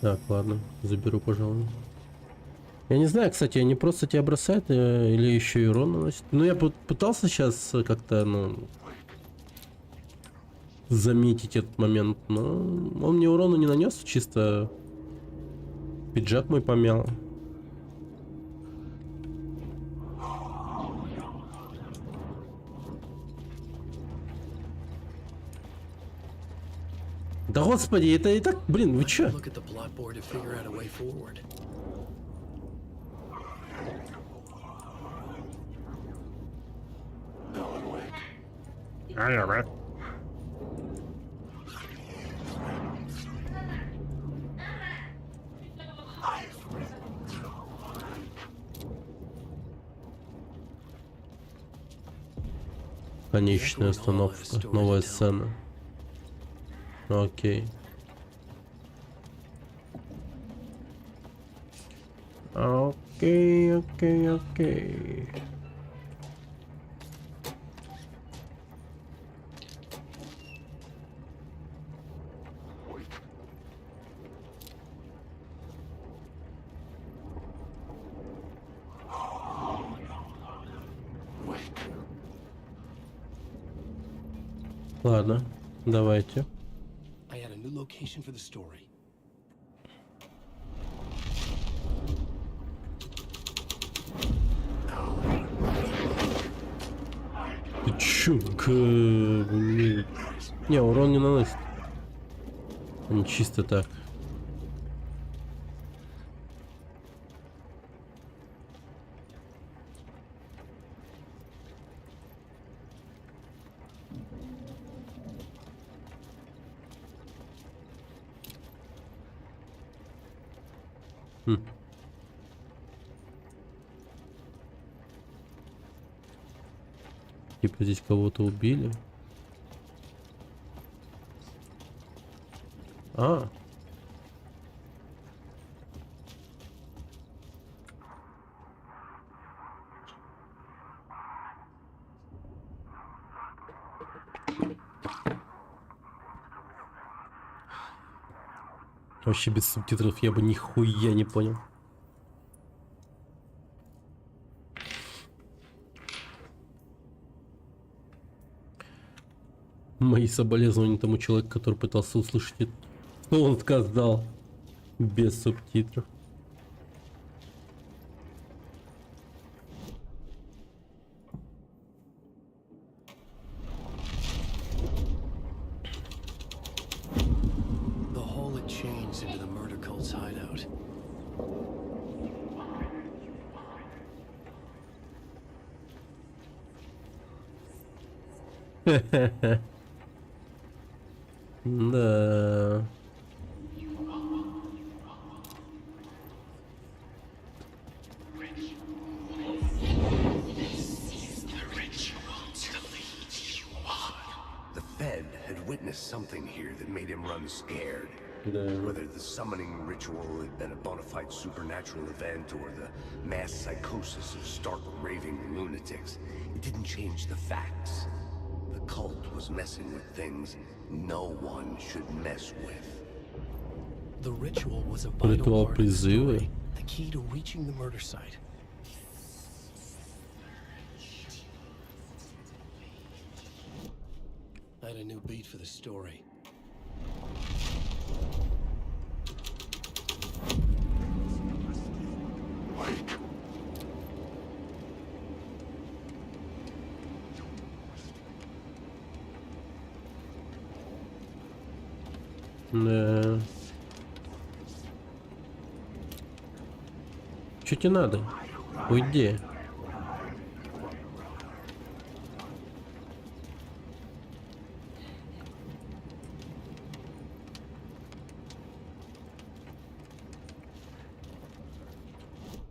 Так, ладно, заберу, пожалуй. Я не знаю, кстати, они просто тебя бросают или еще и урон наносят. Ну, я пытался сейчас как-то, ну, заметить этот момент, но он мне урона не нанес, чисто пиджак мой помял. Да господи, это и так, блин, вы чё? Look at the plot board to figure out a way forward. Конечная остановка, новая сцена. Окей. Окей. Ладно, давайте. I had a new location for the story. Ты чё, не, урон не наносит. Они чисто так. Типа здесь кого-то убили. А. Вообще без субтитров я бы нихуя не понял. Мои соболезнования тому человеку, который пытался услышать это. Что он сказал без субтитров. The hole it chains into the murder cult's hideout. Да. The Fed had witnessed something here that made him run scared. Да. Whether the summoning ritual had been a bona fide supernatural event or the mass psychosis of stark raving lunatics, it didn't change the facts. The cult was messing with things no one should mess with. The ritual was a Ритуал vital part of the призыва. story, the key to reaching the murder site. I had a new beat for the story. Да. Что тебе надо? Уйди.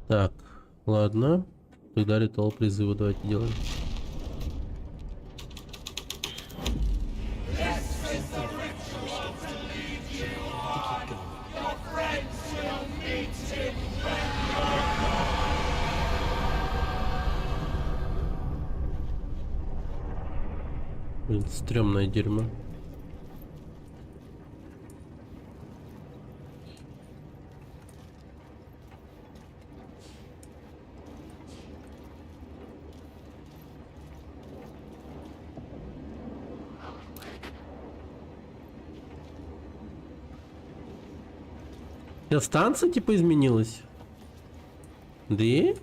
Так, ладно. Тогда ритуал призыва давайте делаем. Блин, стрёмное дерьмо. Сейчас станция типа изменилась? Да?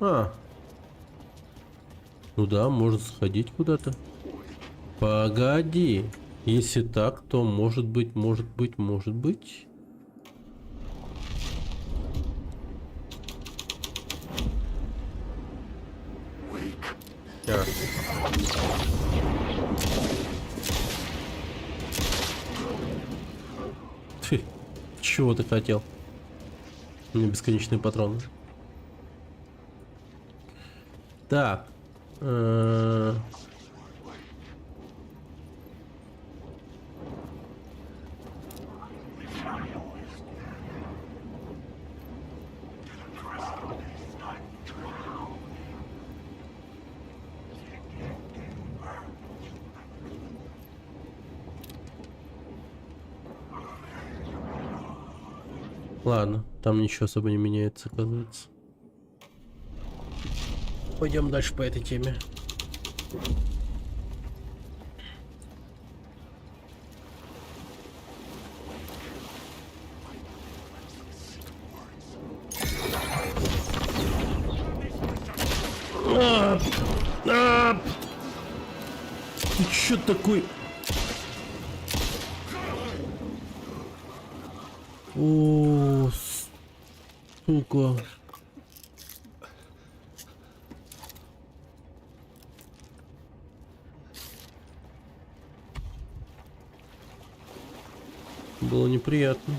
А. Ну да, можно сходить куда-то. Погоди. Если так, то может быть. А. Фу, чего ты хотел? У меня бесконечные патроны. Так. Ладно, там ничего особо не меняется, оказывается. Пойдем дальше по этой теме. Ты чё такой? О, сука. Было неприятно.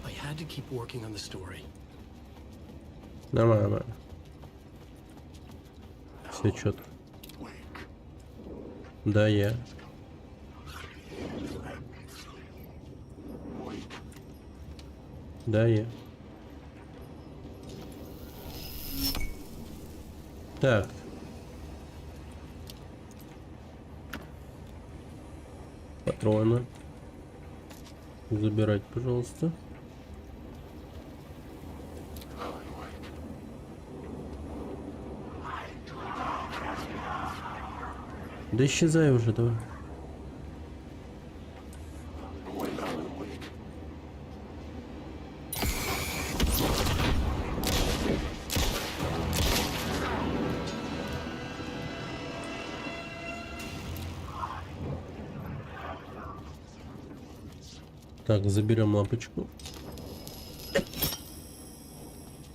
I had to keep working on the story. Нормально. Все четко. Да, я. Да, я. Так. Патроны. Забирать, пожалуйста. Да исчезай уже, давай. Так, заберем лампочку.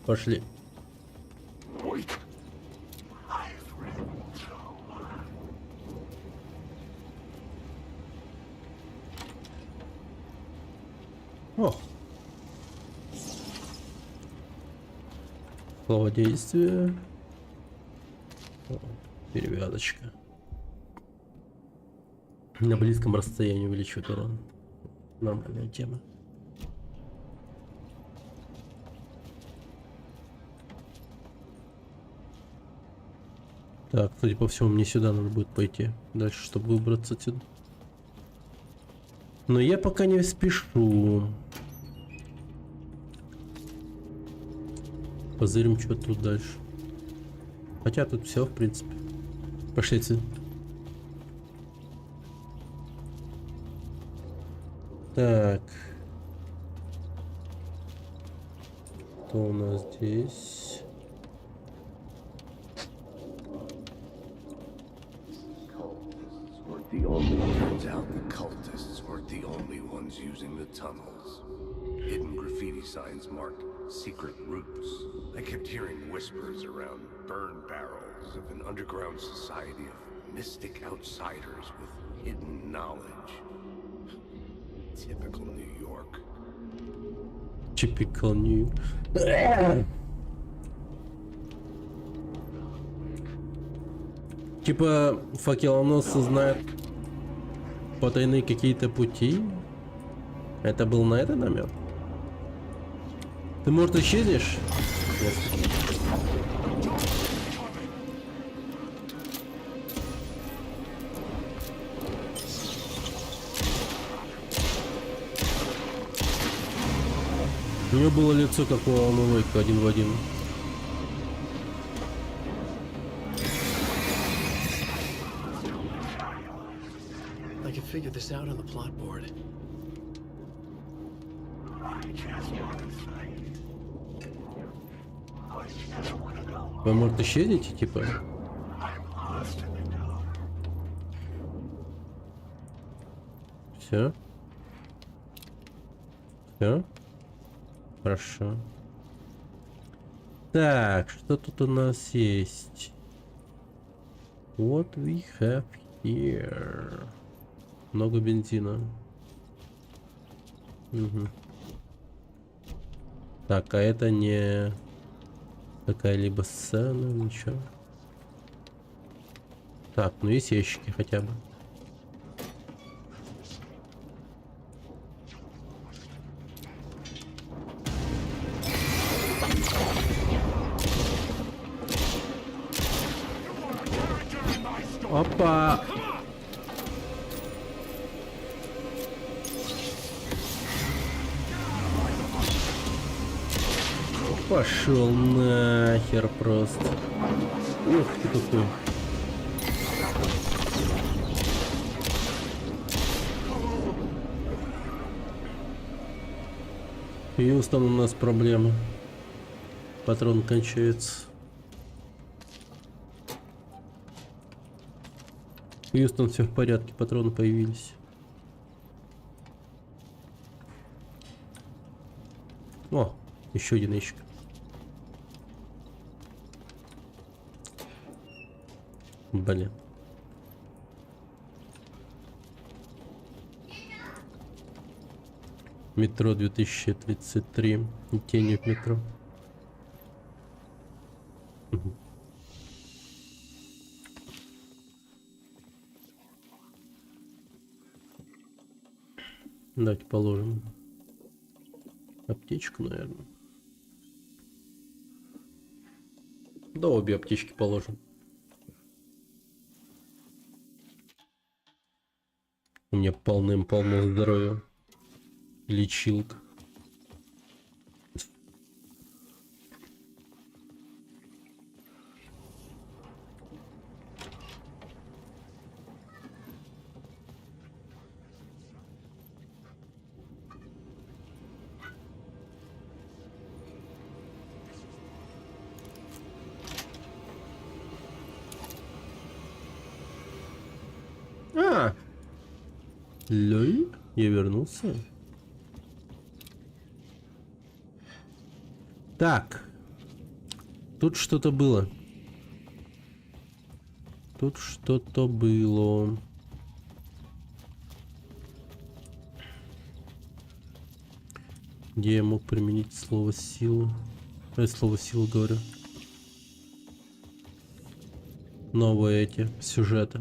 Пошли. О! Слово действия. О, перевязочка. На близком расстоянии увеличивает урон. Нормальная тема. Так, судя по всему, мне сюда надо будет пойти дальше, чтобы выбраться отсюда. Но я пока не спешу. Позырим, что тут дальше. Хотя тут все, в принципе. Пошли отсюда. Так. Что у нас здесь? Turns out the cultists weren't the only ones using the tunnels. Hidden graffiti signs marked secret routes. I kept hearing whispers around burn barrels of an underground society of mystic outsiders with hidden knowledge. Typical New York. Typical New. Типа факелоносцы знают потайные какие-то пути. Это был на это намек? Ты, может, исчезнешь? Нет. У него было лицо, как у Алана Вейка, один в один. I could figure this out on the plot board. Вы, может, исчезнете, типа? Все? Все? Хорошо. Так, что тут у нас есть? What we have here? Много бензина. Угу. Так, а это не какая-либо сцена, ничего. Так, ну есть ящики хотя бы. Опа! Пошел нахер просто. Ух ты какой. Хьюстон, у нас проблема. Патрон кончается. Хьюстон, все в порядке, патроны появились. О, еще один ящик. Блин. Метро 2033. Тени в метро. Давайте положим аптечку, наверное. Да, обе аптечки положим. У меня полным-полно здоровья. Лечилка. Лёй, я вернулся. Так. Тут что-то было. Тут что-то было. Где я мог применить слово сила? Слово сила говорю. Новые эти сюжеты.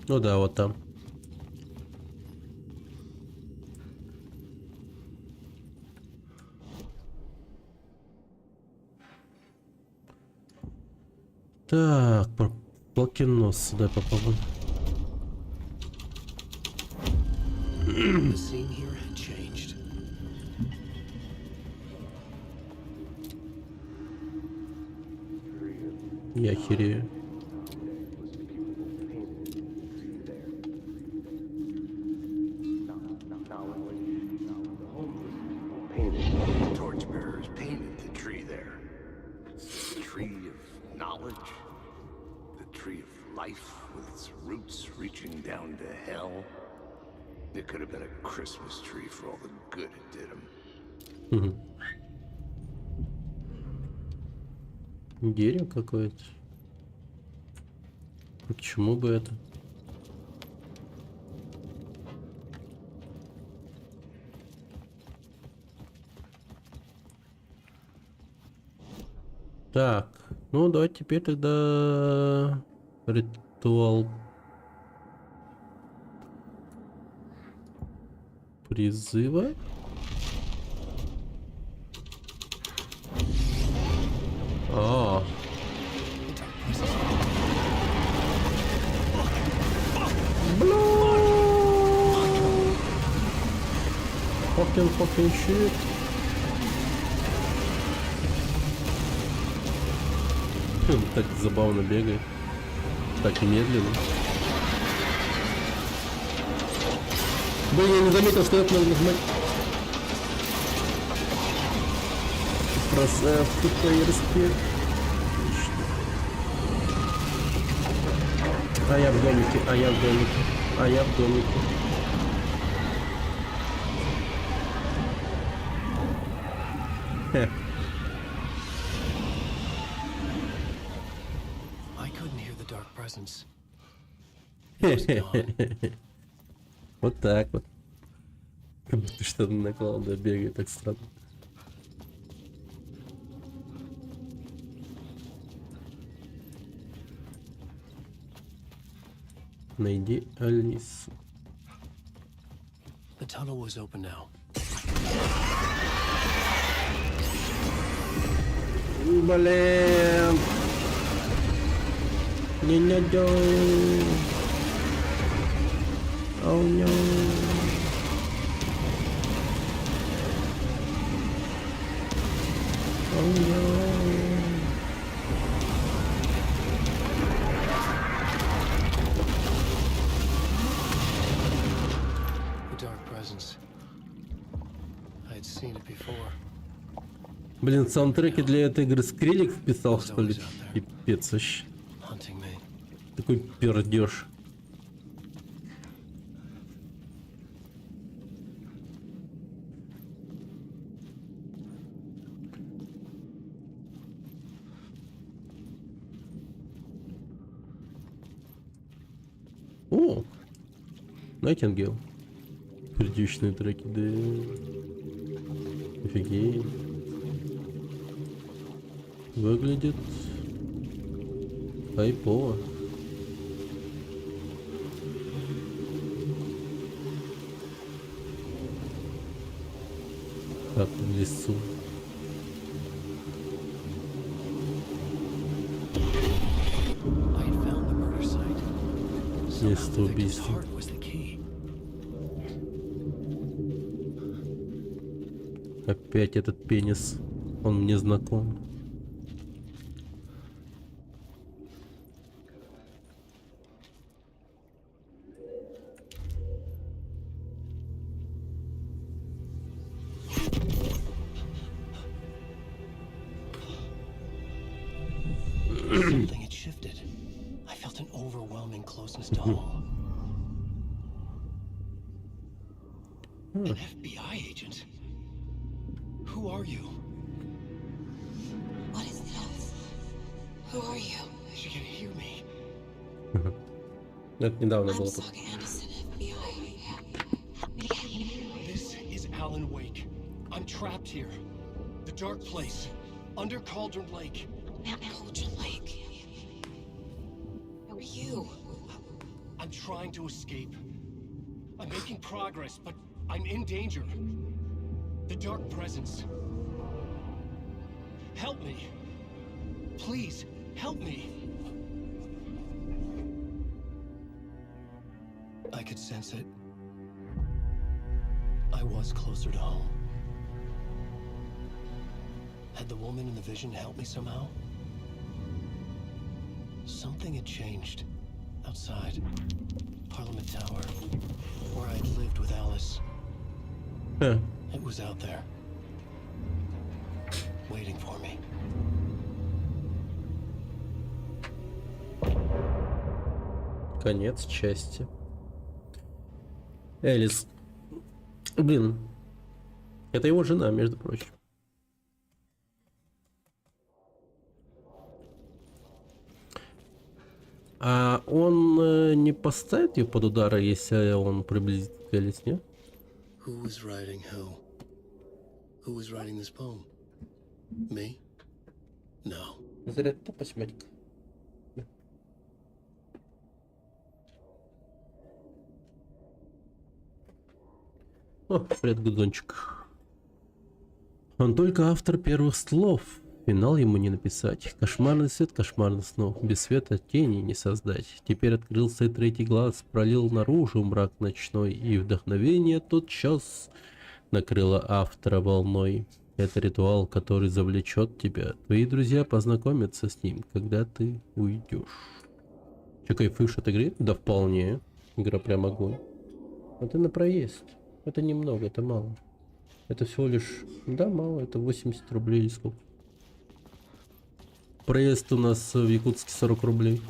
Ну да, вот там. Так, плакенос сюда попробуем. The scene here had changed. Я охерею. Torchbearers painted the tree there. The tree of knowledge. The tree of life with its roots reaching down to hell. It could have been a Christmas tree for all the good it did him. Дерево какое-то. Почему бы это? Так, ну давайте теперь тогда ритуал призыва. А. Fucking shit. Так забавно бегает. Так медленно. Блин, я не заметил, что это надо нажимать. Красавчик, тупой респект. А я в домике, а я в домике, а я в домике. Хе. I couldn't hear the dark presence. It was gone. Вот так вот. Как будто что-то наклал, да бегает так странно. Найди Алису. The tunnel was open now. Блин. Не-не-не. Oh no. Oh no. The dark presence. I had seen it before. Блин, саундтреки для этой игры Скрилик вписал, что ли? Пипец вообще. Hunting me. Такой пердеж. О! Найтингейл. Пердючные треки, да. Офигеть. Выглядит хайпово. Так, в лесу. I had found the murder site. Место The victim's убийства. heart was the key. Опять этот пенис. Он мне знаком. Something had shifted. I felt an overwhelming closeness to home. An FBI agent? Who are you? What is this? Who are you? She can hear me. Это недавно I'm было тут. Saga Anderson, FBI. This is Alan Wake. I'm trapped here. The dark place. Under Cauldron Lake. Mount Cauldron Lake. Who are you? I'm trying to escape. I'm making progress, but I'm in danger. The dark presence. Help me. Please, help me. I could sense it. I was closer to home. Had the woman in the vision helped me somehow? Something had changed. Outside. Parliament Tower. Where I'd lived with Alice. Ха. It was out there. Waiting for me. Конец части. Элис. Блин. Это его жена, между прочим. А он не поставит ее под удар, если он приблизит к Элис, нет? Who was writing who? Who was writing this poem? Me? No. Зря тупость, матька. О, привет, гудончик. Он только автор первых слов. Финал ему не написать. Кошмарный свет кошмарных снов. Без света тени не создать. Теперь открылся и третий глаз. Пролил наружу мрак ночной. И вдохновение тотчас накрыло автора волной. Это ритуал, который завлечет тебя. Твои друзья познакомятся с ним, когда ты уйдешь. Че, кайфуешь от игры? Да вполне. Игра прям огонь. Это на проезд. Это немного, это мало. Это всего лишь... Да, мало, это 80 рублей или сколько. Проезд у нас в Якутске 40 рублей.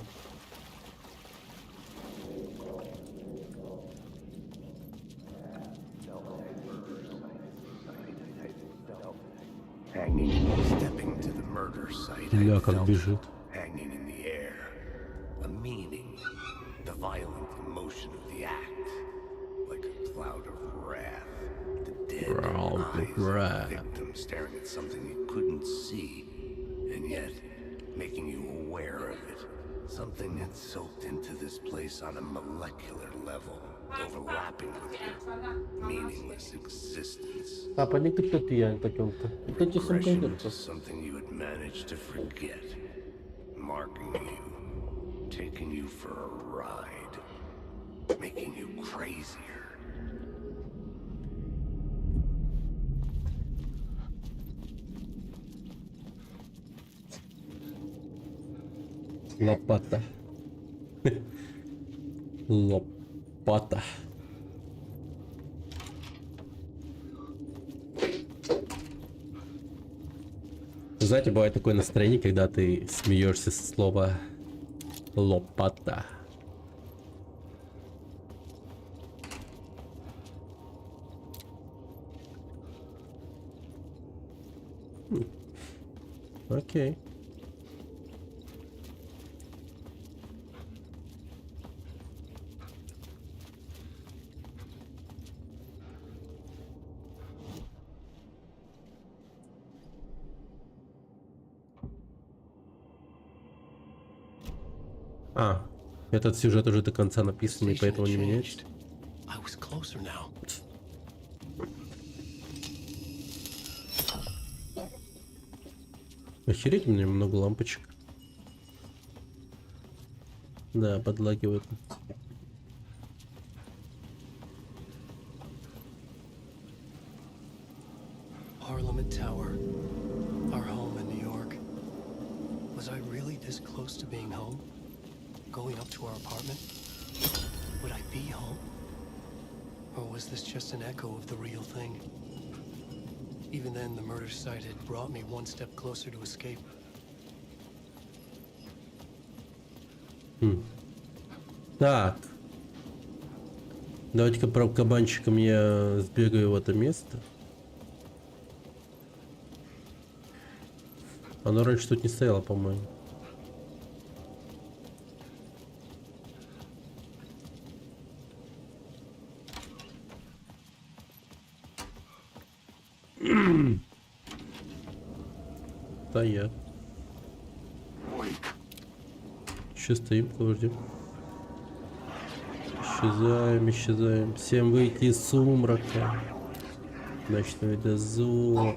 Stepping to the murder site, I Ля, как felt бежит. hanging in the air. A meaning, the violent emotion of the act, like a cloud of wrath. The dead Cloud of eyes of wrath. the victim staring at something you couldn't see, and yet making you aware of it. Something that soaked into this place on a molecular level, overlapping with your meaningless existence. А, понятно, кто ты, я потёмка. Это те Regression to something you had managed to forget, marking you, taking you for a ride, making you crazier. Лопата. Лопата. Знаете, бывает такое настроение, когда ты смеешься со слова лопата. Окей. А, этот сюжет уже до конца написан, и поэтому не меняется. I was closer now. Охереть, у меня много лампочек. Да, подлагивает. Parliament Tower, our home in New York. Was I really this close to being home? Going up to our apartment? Would I be home? Or was this just an echo of the real thing? Even then, the murder site had brought me one step closer to escape. Так. Давайте-ка про кабанчиком я сбегаю в это место. Оно раньше тут не стояло, по-моему. Стоят. Еще стоим, кого ждем? Исчезаем, исчезаем. Всем выйти из сумрака. Ночной дозор.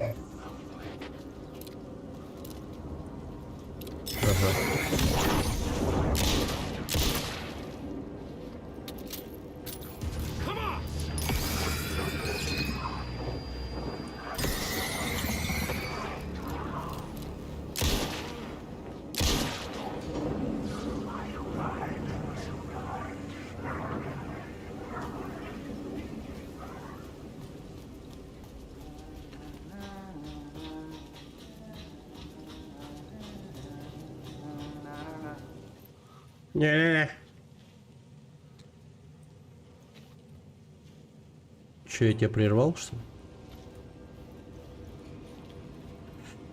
Не-не-не. Че, я тебя прервал, что ли?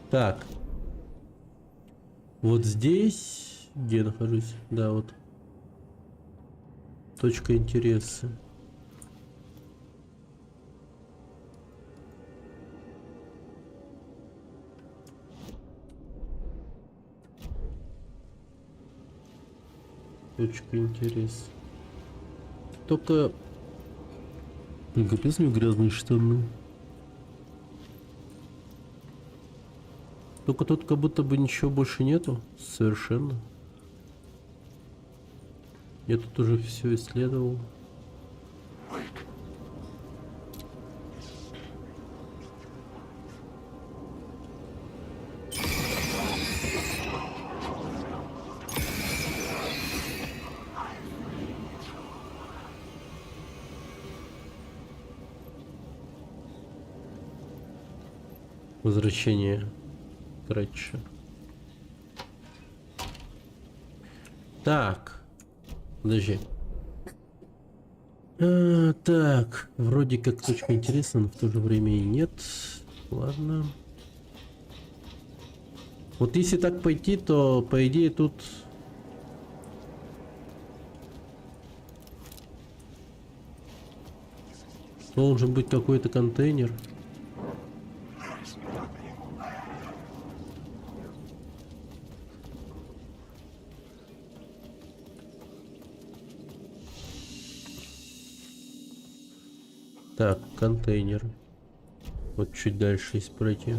Так. Вот здесь... Где я нахожусь? Да, вот. Точка интереса. Точка интереса. Только Капец, у него грязные штаны. Только тут как будто бы ничего больше нету. Совершенно. Я тут уже все исследовал. Возвращение Кратча. Так. Подожди. Так. Вроде как точка интересна, но в то же время и нет. Ладно. Вот если так пойти, то по идее тут... должен быть какой-то контейнер. Так, контейнер. Вот чуть дальше есть пройти.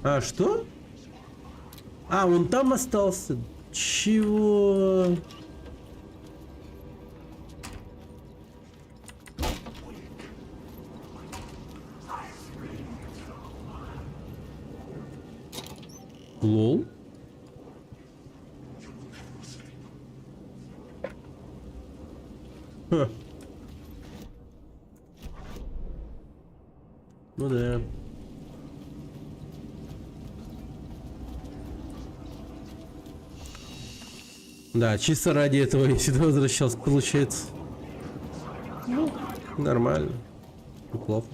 А, что? А, он там остался. Чего? Лол. Ха. Ну да. Да, чисто ради этого я сюда возвращался, получается. Ну, нормально. Неплохо.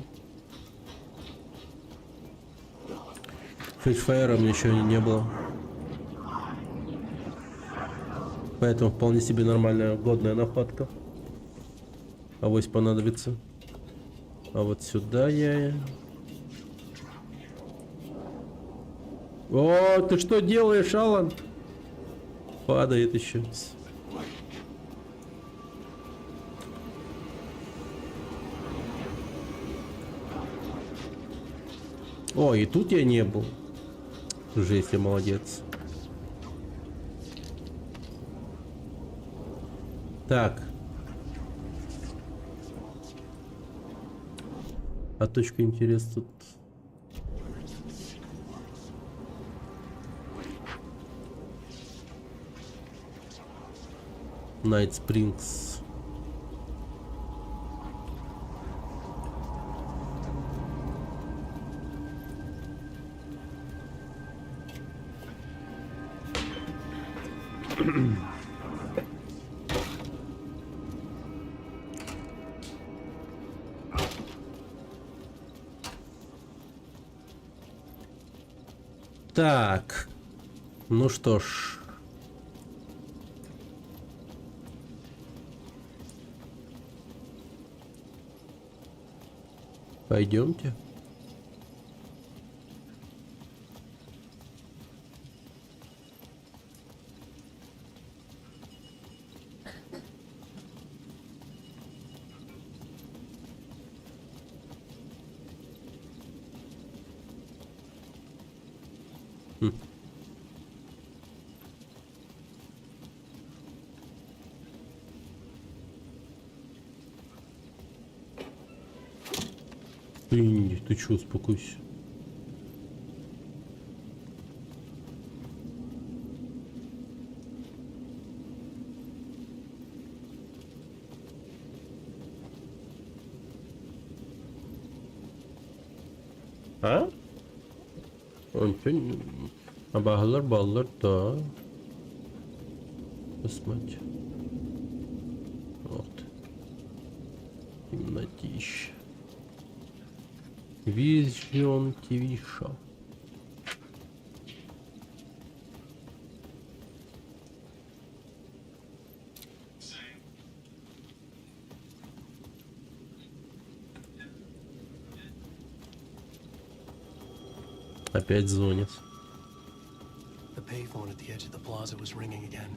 Фейсфайра мне еще не было. Поэтому вполне себе нормальная, годная находка. Авось понадобится. А вот сюда я... О, ты что делаешь, Алан? Падает еще. О, и тут я не был. Жесть, я молодец. Так. А точка интереса тут... Night Springs. Так. Ну что ж. Пойдемте. Ты чё, успокойся. А? Он чё? А баллар, да. Посмотри. Вот. Темнотища. Vision TV Show. Опять звонит. The payphone at the edge of the plaza was ringing again.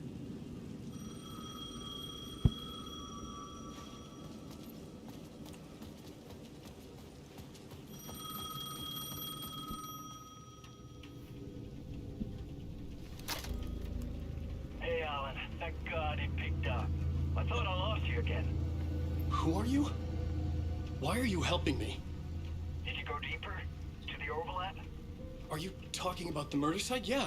Hey, Alan. Thank God it picked up. I thought I lost you again. Who are you? Why are you helping me? Did you go deeper? To the overlap? Are you talking about the murder site? Yeah,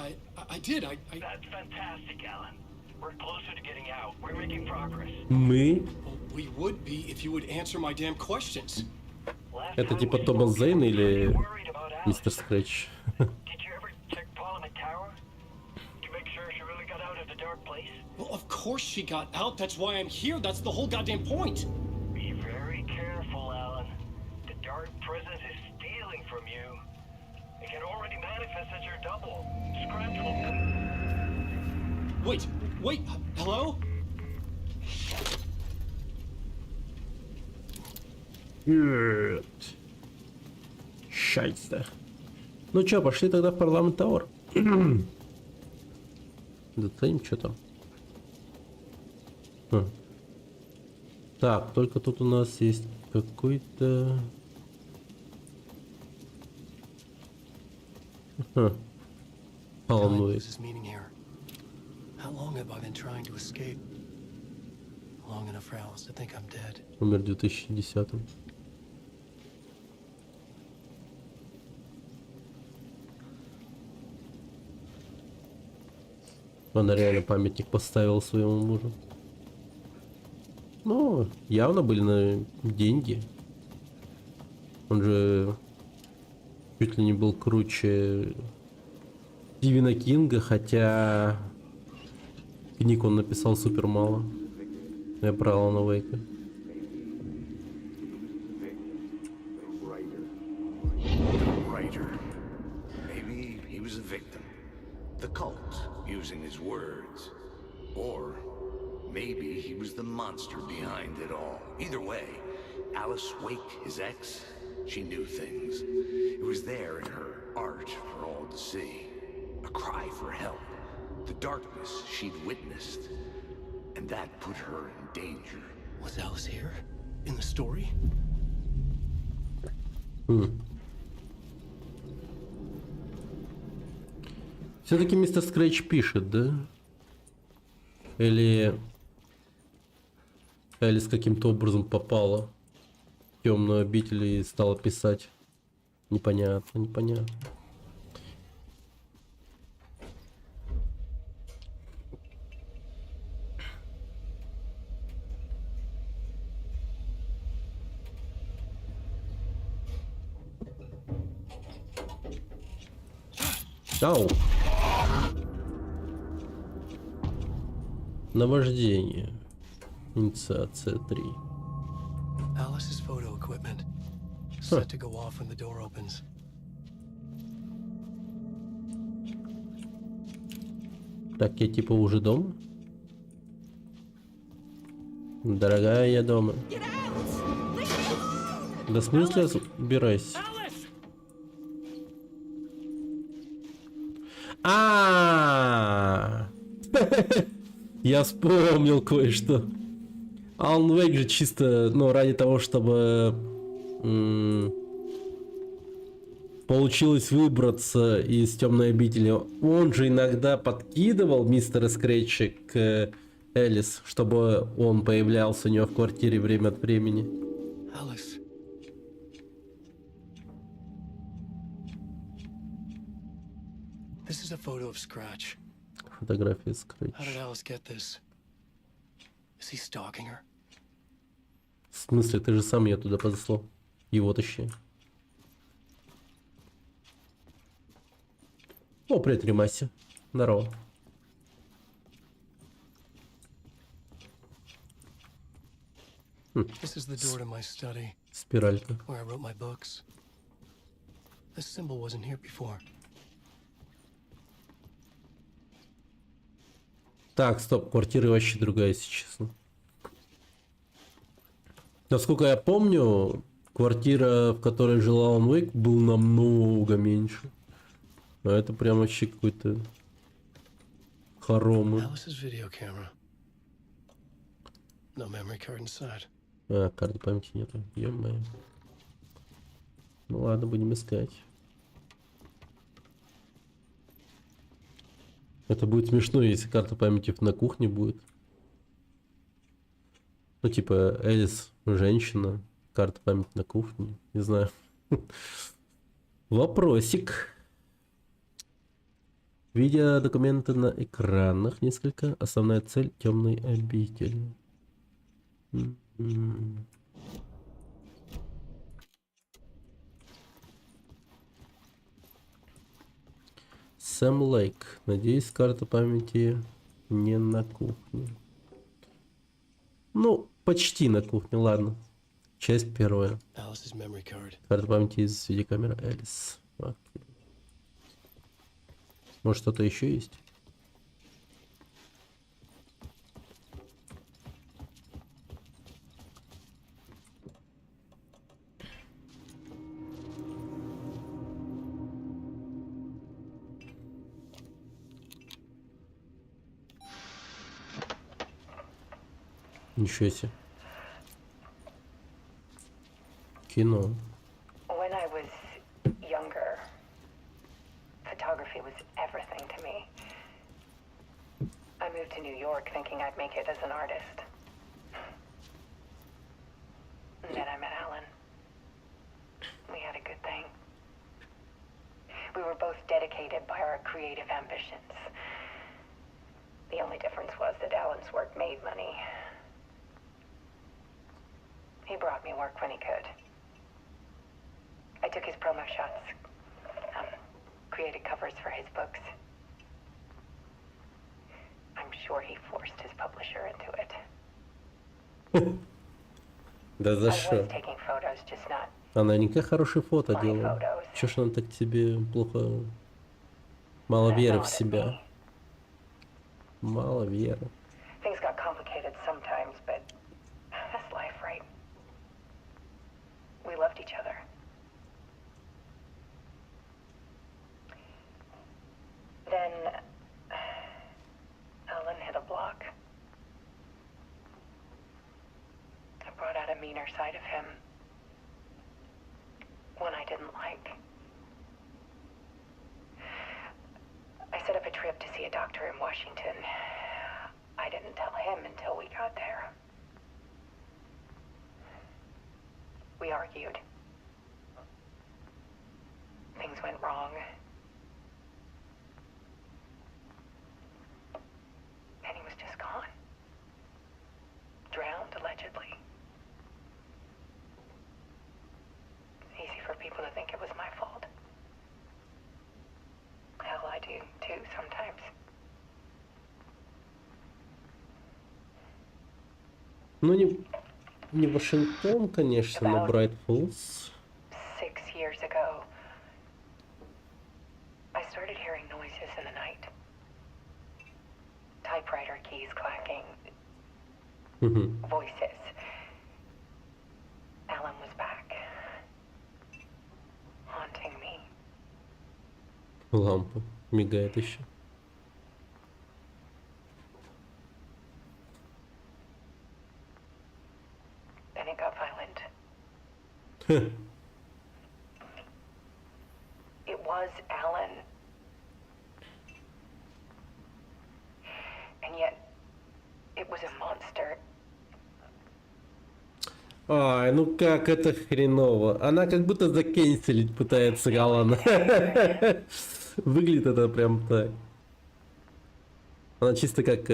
I did. That's fantastic, Alan. We're closer to getting out. We're making progress. Мы? Well, we would be if you would answer my damn questions. Last Это time типа we Томас spoke, Зейн you were или worried about Alice. Мистер Скретч? Did you ever check Parliament Tower? To make sure she really got out of the dark place? Well, of course she got out. That's why I'm here. That's the whole goddamn point. Be very careful, Alan. The dark presence is stealing from you. It can already manifest as your double. Scratch will... Wait, hello? Нет. Счастье. Ну чё, пошли тогда в Парламент Тауэр. Заценим, что там. Так, только тут у нас есть какой-то... Алан Уэйк. Loses meaning here. How long have I been trying to escape? Long enough for Alice to think I'm dead. Умер в 2010. Она реально памятник поставила своему мужу. Ну, явно были на деньги. Он же чуть ли не был круче Стивена Кинга, хотя книг он написал супер мало. Я про Алана Уэйка. Writer. Maybe he was a victim. The cult, using his words. Or maybe he was the monster behind it all. Either way, Alice Wake, his ex, she knew things. It was there in her art for all to see. A cry for help. The darkness she'd witnessed. And that put her in danger. Was Alice here? In the story? Все-таки мистер Скретч пишет, да? Или Элис каким-то образом попала в темную обитель и стала писать? Непонятно, непонятно. Ау. Наваждение. Инициация 3. Alice's photo equipment. Set to go off when the door opens. Так, я типа уже дома? Дорогая, я дома. Да в смысле убирайся? Я вспомнил кое-что. Алан Уэйк же чисто, ну, ради того, чтобы получилось выбраться из темной обители. Он же иногда подкидывал мистера Скретча к Элис, чтобы он появлялся у него в квартире время от времени. Alice. This is a photo of Scratch. Фотография How did Скретча. Alice get this? Is he stalking her? В смысле, ты же сам ее туда подослал. Его тащи. О, привет, Римаси. Здорово. This is the door to my study, Спиралька. where I wrote my books. This symbol wasn't here before. Так, стоп, квартира вообще другая, если честно. Насколько я помню, квартира, в которой жил Алан Уэйк, был намного меньше. А это прям вообще какой-то хоромы. Alice's video camera. No memory card inside. А, карты памяти нету. Ё-моё. Ну ладно, будем искать. Это будет смешно, если карта памяти на кухне будет. Ну, типа, Элис, женщина, карта памяти на кухне. Не знаю. Вопросик. Видя документы на экранах несколько, основная цель темной обители. Сэм Лейк. Надеюсь, карта памяти не на кухне. Ну, почти на кухне, ладно. Часть первая. Alice's memory card. Карта памяти из видеокамеры Элис. Окей. Может, что-то еще есть? Ничего себе. Кино. When I was younger, photography was everything to me. I moved to New York thinking I'd make it as an artist. And then I met Alan. We had a good thing. We were both dedicated by our creative ambitions. The only difference was that Alan's work made money. He brought me work when he could. I took his promo shots, created covers for his books. I'm sure he forced his publisher into it. Да I за was что? taking photos, just not Она наверняка хорошие фото my делала. photos. Чё ж она так тебе плохо... Мало веры в себя. Мало веры. Things got complicated sometimes, but that's life, right? We loved each other. Then Alan hit a block. I brought out a meaner side of him. One I didn't like. I set up a trip to see a doctor in Washington. I didn't tell him until we got there. We argued. Things went wrong. And he was just gone. Drowned, allegedly. Easy for people to think it was my fault. Hell, I do too sometimes. Ну, не Вашингтон, конечно, но Брайт Фоллс. 6 years ago, I started hearing noises in the night. Typewriter keys clacking, Мгм. voices. Alan was back, haunting me. Лампа мигает еще. Then it got violent. It was Alan. And yet, it was a monster. Ай, ну как это хреново. Она как будто закенселить пытается Алана. Выглядит это прям так. Она чисто как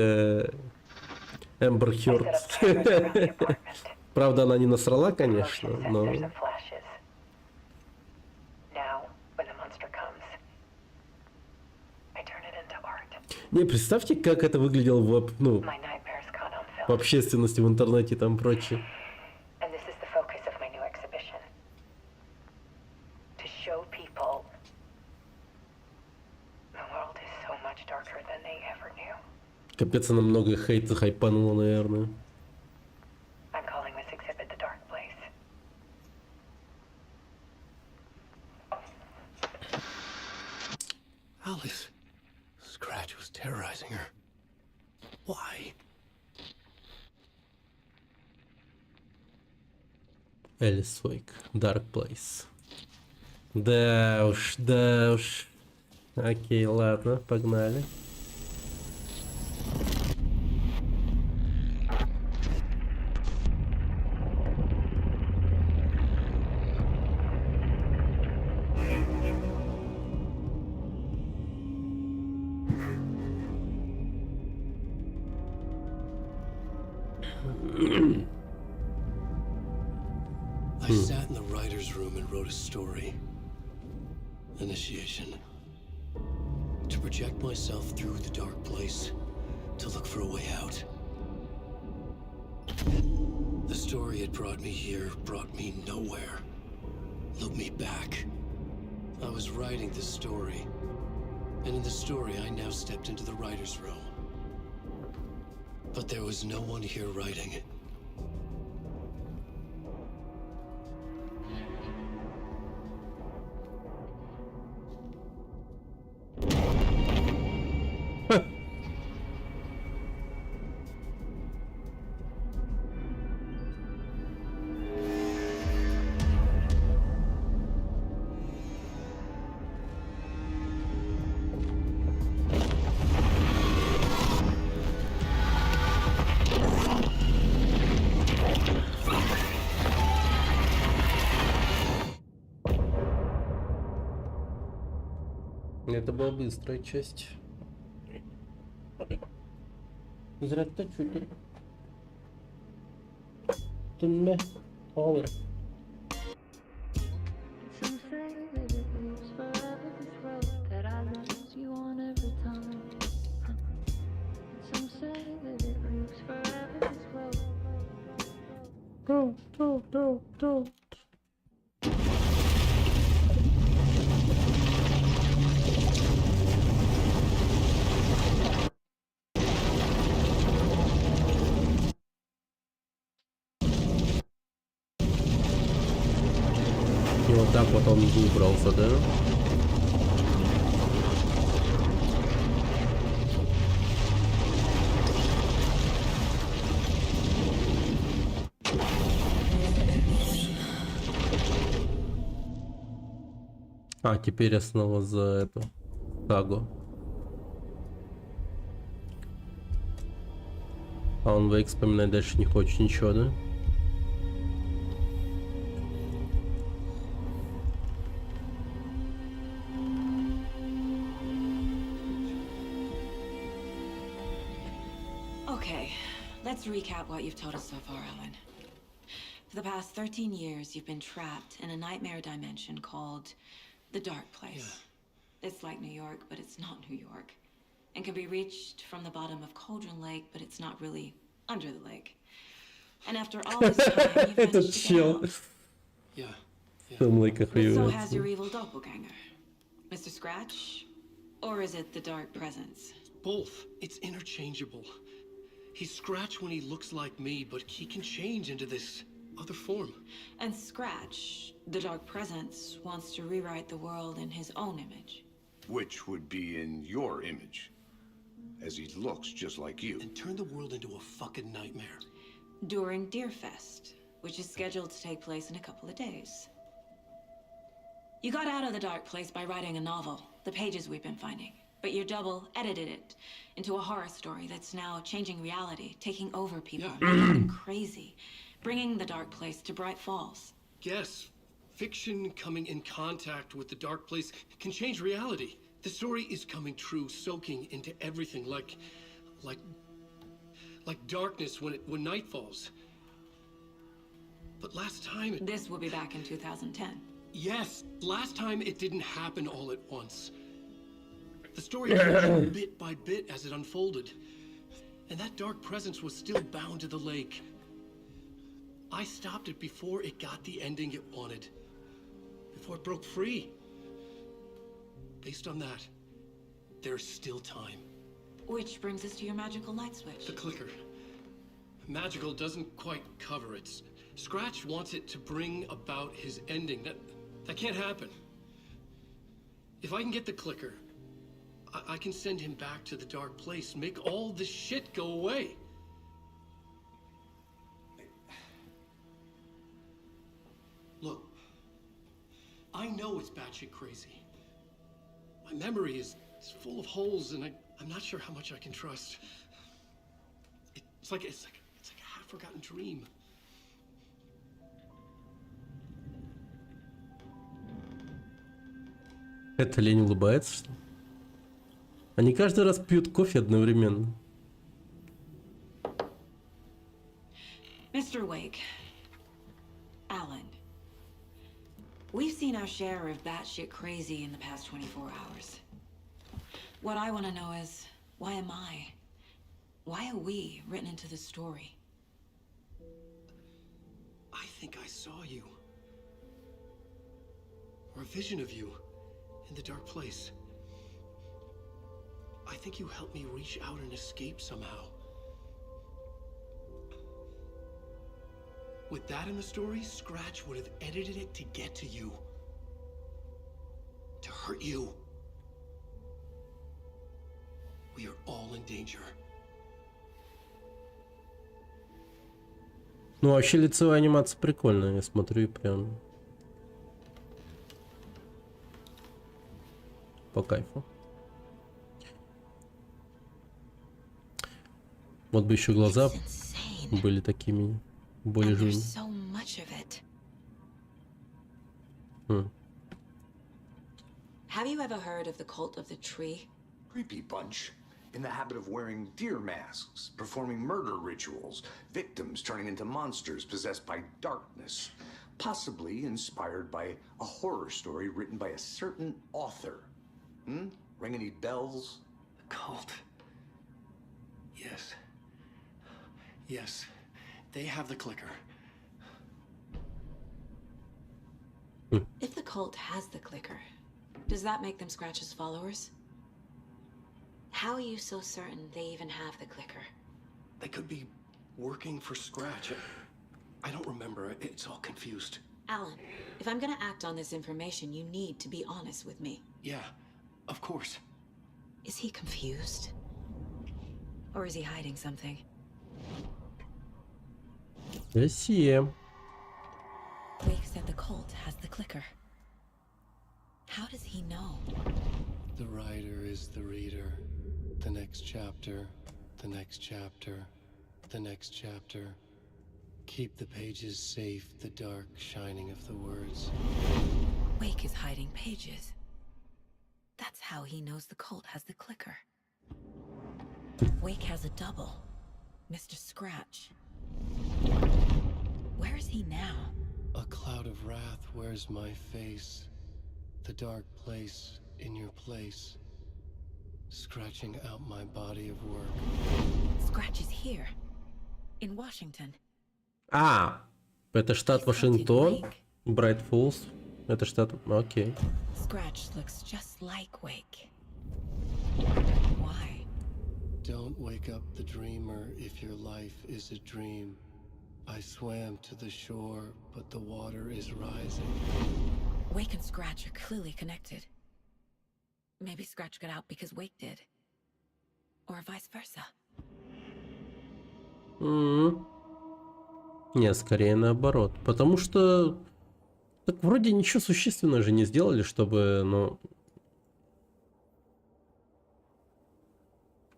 Эмбер I set Хёрд. up cameras around the apartment. Правда, она не насрала, конечно, Motion но... sensors and flashes. Now, when the monster comes, I turn it into art. Не, представьте, как это выглядело ну, My nightmares caught on в film. общественности, в интернете и там прочее. And this is the focus of my new exhibition. To show people safer than they ever knew. Капец, она много хейт захайпанула, наверное. I'm calling this exhibit The Dark Place. Alice. Scratch was terrorizing her. Why? Элис Уэйк. Dark Place. Да уж, да уж. Окей, ладно, погнали. I sat in the writer's room and wrote a story. Initiation. To project myself through the dark place, to look for a way out. The story had brought me here, brought me nowhere. Look me back. I was writing the story. And in the story, I now stepped into the writer's room. But there was no one here writing it. Это была быстрая часть. Зря ты чуть. Тунме. Олы. Some say that it lives forever, this road that I lose you on every time. Some say that it lives forever, this road. Don't. И вот так вот он выбрался, да? А, теперь я снова за это Сагу. А он Вейк вспоминать дальше не хочет ничего, да? Okay, let's recap what you've told us so far, Alan. For the past 13 years, you've been trapped in a nightmare dimension called the Dark Place. It's like New York, but it's not New York. And can be reached from the bottom of Cauldron Lake, but it's not really under the lake. And after all this time, you've Это managed to get чел. out. Yeah. Там лайка But so has появляется. your evil doppelganger. Mr. Scratch? Or is it the Dark Presence? Both. It's interchangeable. He's Scratch when he looks like me, but he can change into this other form. And Scratch, the Dark Presence, wants to rewrite the world in his own image. Which would be in your image, as he looks just like you. And turn the world into a fucking nightmare. During Deerfest, which is scheduled to take place in a couple of days. You got out of the Dark Place by writing a novel, the pages we've been finding. But your double edited it into a horror story that's now changing reality, taking over people, making them crazy, bringing the Dark Place to Bright Falls. Yes, fiction coming in contact with the Dark Place can change reality. The story is coming true, soaking into everything, like darkness when night falls. But last time... This will be back in 2010. Yes, last time it didn't happen all at once. The story changed bit by bit as it unfolded. And that dark presence was still bound to the lake. I stopped it before it got the ending it wanted. Before it broke free. Based on that, there's still time. Which brings us to your magical light switch. The clicker. Magical doesn't quite cover it. Scratch wants it to bring about his ending. That can't happen. If I can get the clicker, I can send him back to the dark place, make all this shit go away. Look, I know it's batshit crazy. My memory is full of holes, and I'm not sure how much I can trust. It's like a half-forgotten dream. Это лень улыбается, что ли? Они каждый раз пьют кофе одновременно. Mr. Wake. Alan. We've seen our share of batshit crazy in the past 24 hours. What I want to know is, why am I? Why are we written into the story? I think I saw you. Or a vision of you in the dark place. I think you helped me reach out and escape somehow. With that in the story, Scratch would have edited it to get to you. To hurt you. We are all in danger. Ну, вообще лицевая анимация прикольная, я смотрю и прям по кайфу. Вот бы еще глаза были такими более живыми. So much of it. Have you ever heard of the cult of the tree? Creepy bunch. In the habit of wearing deer masks, performing murder rituals, victims turning into monsters possessed by darkness, possibly inspired by a horror story written by a certain author. Ring any bells? The cult. Yes. Yes. They have the clicker. If the cult has the clicker, does that make them Scratch's followers? How are you so certain they even have the clicker? They could be working for Scratch. I don't remember. It's all confused. Alan, if I'm gonna act on this information, you need to be honest with me. Yeah, of course. Is he confused? Or is he hiding something? Красиво. Wake said the cult has the clicker. How does he know? The writer is the reader. The next chapter, the next chapter, the next chapter. Keep the pages safe, the dark shining of the words. Wake is hiding pages. That's how he knows the cult has the clicker. Wake has a double. Mr. Scratch. Where is he now? A cloud of wrath wears my face. The dark place in your place. Scratching out my body of work. Scratch is here. In Washington. А, это штат Вашингтон. Брайт Фоллс. Это штат... Окей. Scratch looks just like Wake. Why? Don't wake up the dreamer if your life is a dream. I swam to the shore, but the water is rising. Wake and Scratch are clearly connected. Maybe Scratch got out because Wake did. Or vice versa. Не, скорее наоборот. Потому что... Так вроде ничего существенного же не сделали, чтобы, ну...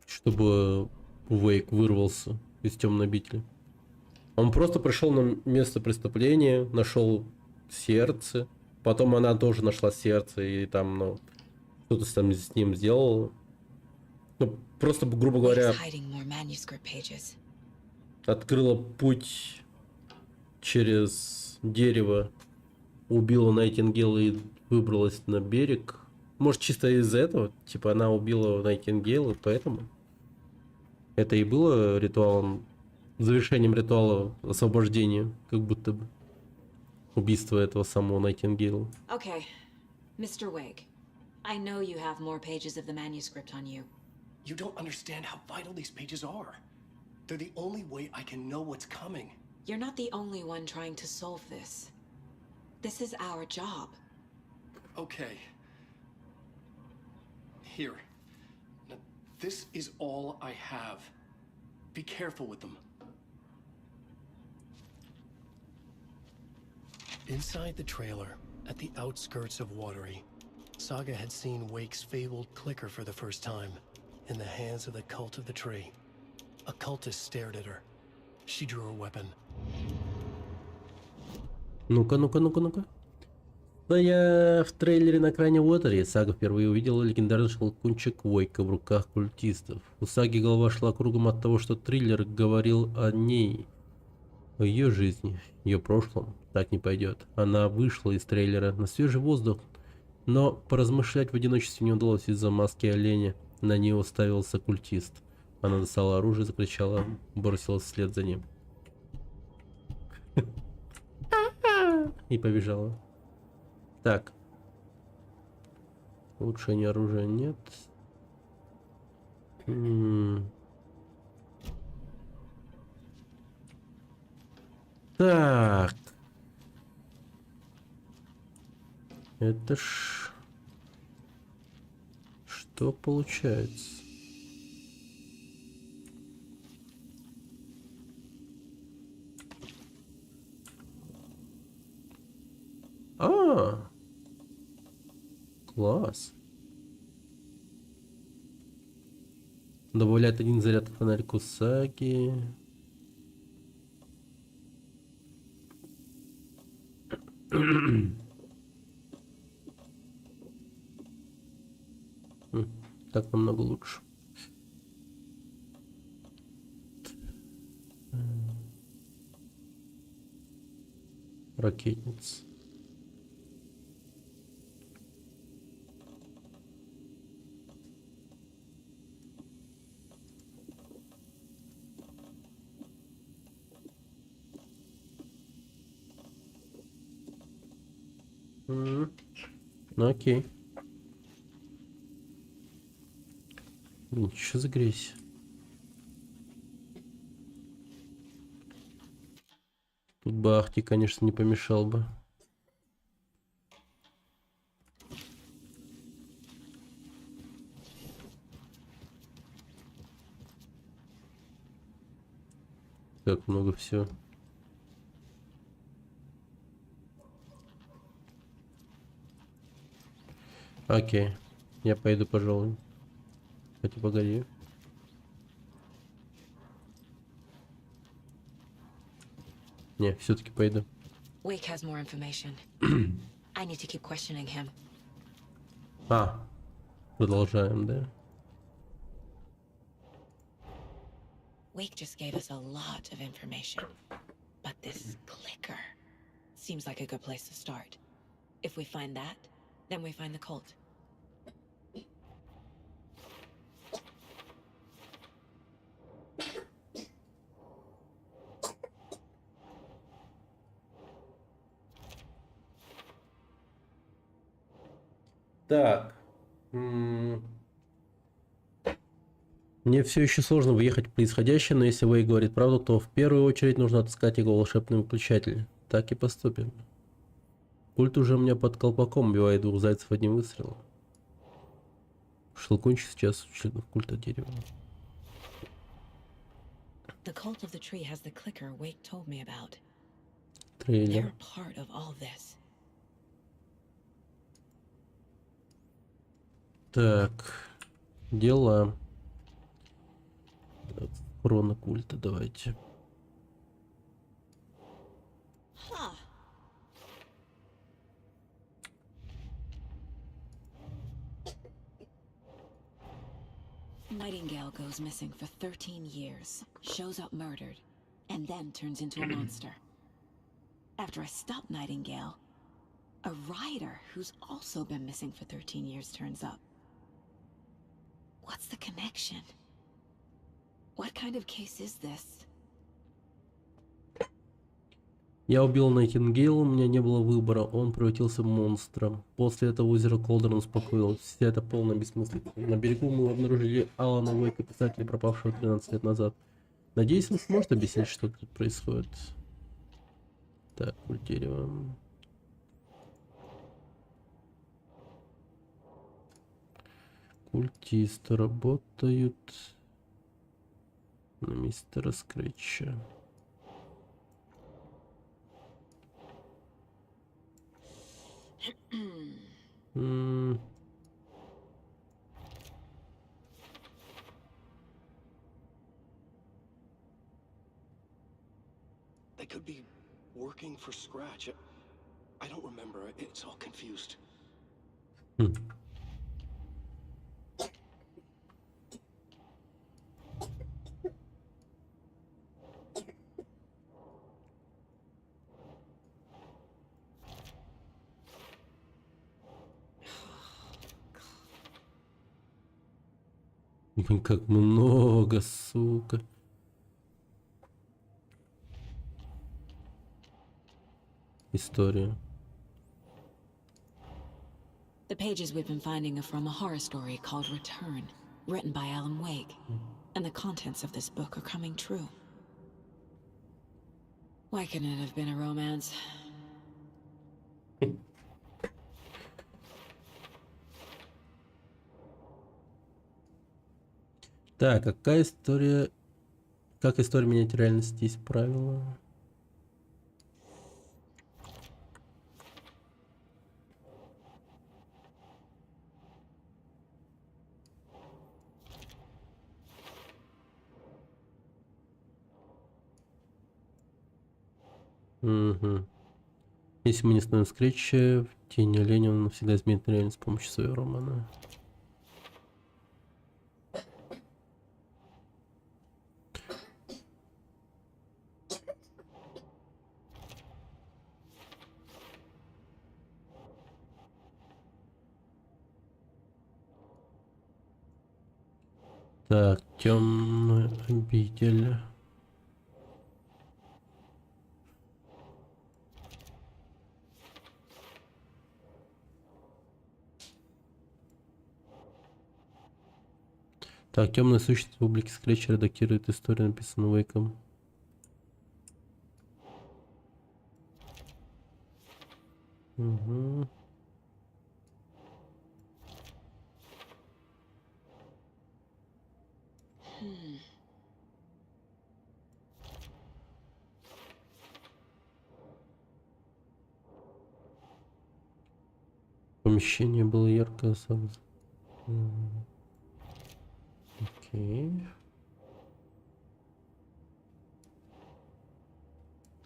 Чтобы Вейк вырвался из темной обители. Он просто пришел на место преступления, нашел сердце. Потом она тоже нашла сердце и там, ну... Что-то там с ним сделал. Ну, просто, грубо говоря... Открыла путь через дерево, убила Найтингейла и выбралась на берег. Может, чисто из-за этого? Типа она убила Найтингейла, поэтому? Это и было ритуалом, завершением ритуала освобождения, как будто бы. Убийство этого самого Найтингейла. Okay, Mr. Wake, I know you have more pages of the manuscript on you. You don't understand how vital these pages are. They're the only way I can know what's coming. You're not the only one trying to solve this. This is our job. Okay. Here. Now, this is all I have. Be careful with them. Inside the trailer, at the outskirts of Watery, Saga had seen Wake's fabled clicker for the first time, in the hands of the Cult of the Tree. A cultist stared at her. She drew her weapon. Ну-ка, ну-ка, ну-ка, ну-ка. Стоя в трейлере на экране Уотери, Сага впервые увидела легендарный шелкунчик Уэйка в руках культистов. У Саги голова шла кругом от того, что триллер говорил о ней, о ее жизни, ее прошлом. Так не пойдет. Она вышла из трейлера на свежий воздух, но поразмышлять в одиночестве не удалось из-за маски оленя. На нее уставился культист. Она достала оружие, закричала, бросилась вслед за ним. И побежала. Так. Улучшения оружия нет. Так. Это ж... Что получается? Класс. Добавляет один заряд к фонарику Саги. Так намного лучше. Ракетница. Ну окей. Блин, что за грязь? Тут бы Ахти, конечно, не помешал бы. Как много всего. Окей, я пойду, пожалуй. Хотя погоди. Не, все-таки пойду. Wake has more information. I need to keep questioning him. Продолжаем, да? Wake just gave us a lot of information. But this clicker seems like a good place to start. If we find that, then we find the cult. Так. Мне все еще сложно въехать в происходящее, но если Вэй говорит правду, то в первую очередь нужно отыскать его волшебный выключатель. Так и поступим. Культ уже у меня под колпаком, убивает двух зайцев одним выстрелом. Шелкунчик сейчас у членов культа дерева. The cult of the tree has the clicker Wake told me about. Трейлер. They're part of all this. Так, дела. Хрона культа, давайте. Nightingale goes missing for 13 years, shows up murdered, and then turns into a monster. After I stop Nightingale, a rider who's also been missing for 13 years turns up. What's the connection? What kind of case is this? Я убил Найтингейл, у меня не было выбора, он превратился в монстра. После этого озеро Колдерн успокоилось. Вся это полная бессмыслица. На берегу мы обнаружили Алана Уэйка, писателя, пропавшего 13 лет назад. Надеюсь, он сможет объяснить, что тут происходит. Так, культ дерева. Культисты работают на мистера Скретча. They could be working for Scratch. I don't remember. It's all confused. Блин, как много, сука. История. The pages we've been finding are from a horror story called Return, written by Alan Wake. And the contents of this book are coming true. Why couldn't it have been a romance? Так, какая история... Как история менять реальность? Здесь правила. Угу. Если мы не становим Скретча, в тени оленя он навсегда изменит реальность с помощью своего романа. Так, темный обитель. Так, темное существо в облике Скретча редактирует историю, написанную Уэйком. Угу. Помещение было ярко освещено. Окей.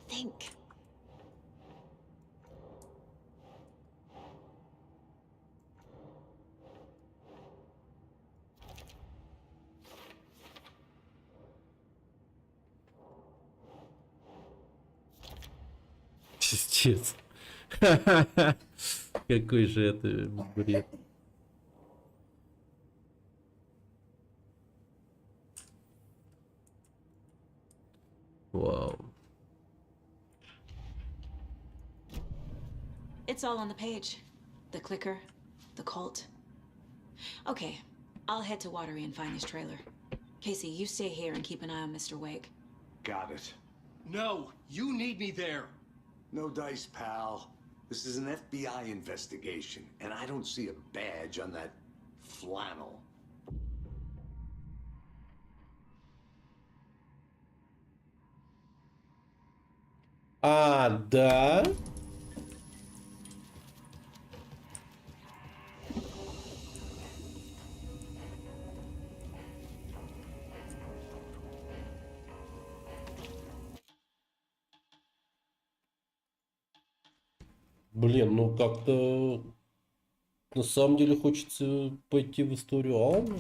Think. Пиздец. Какой же это бред. Вау. It's all on the page. The clicker, the cult. Okay, I'll head to Watery and find this trailer. Casey, you stay here and keep an eye on Mr. Wake. Got it. No, you need me there. No dice, pal. This is an FBI investigation, and I don't see a badge on that flannel. А, да? Блин, ну как-то на самом деле хочется пойти в историю Алана.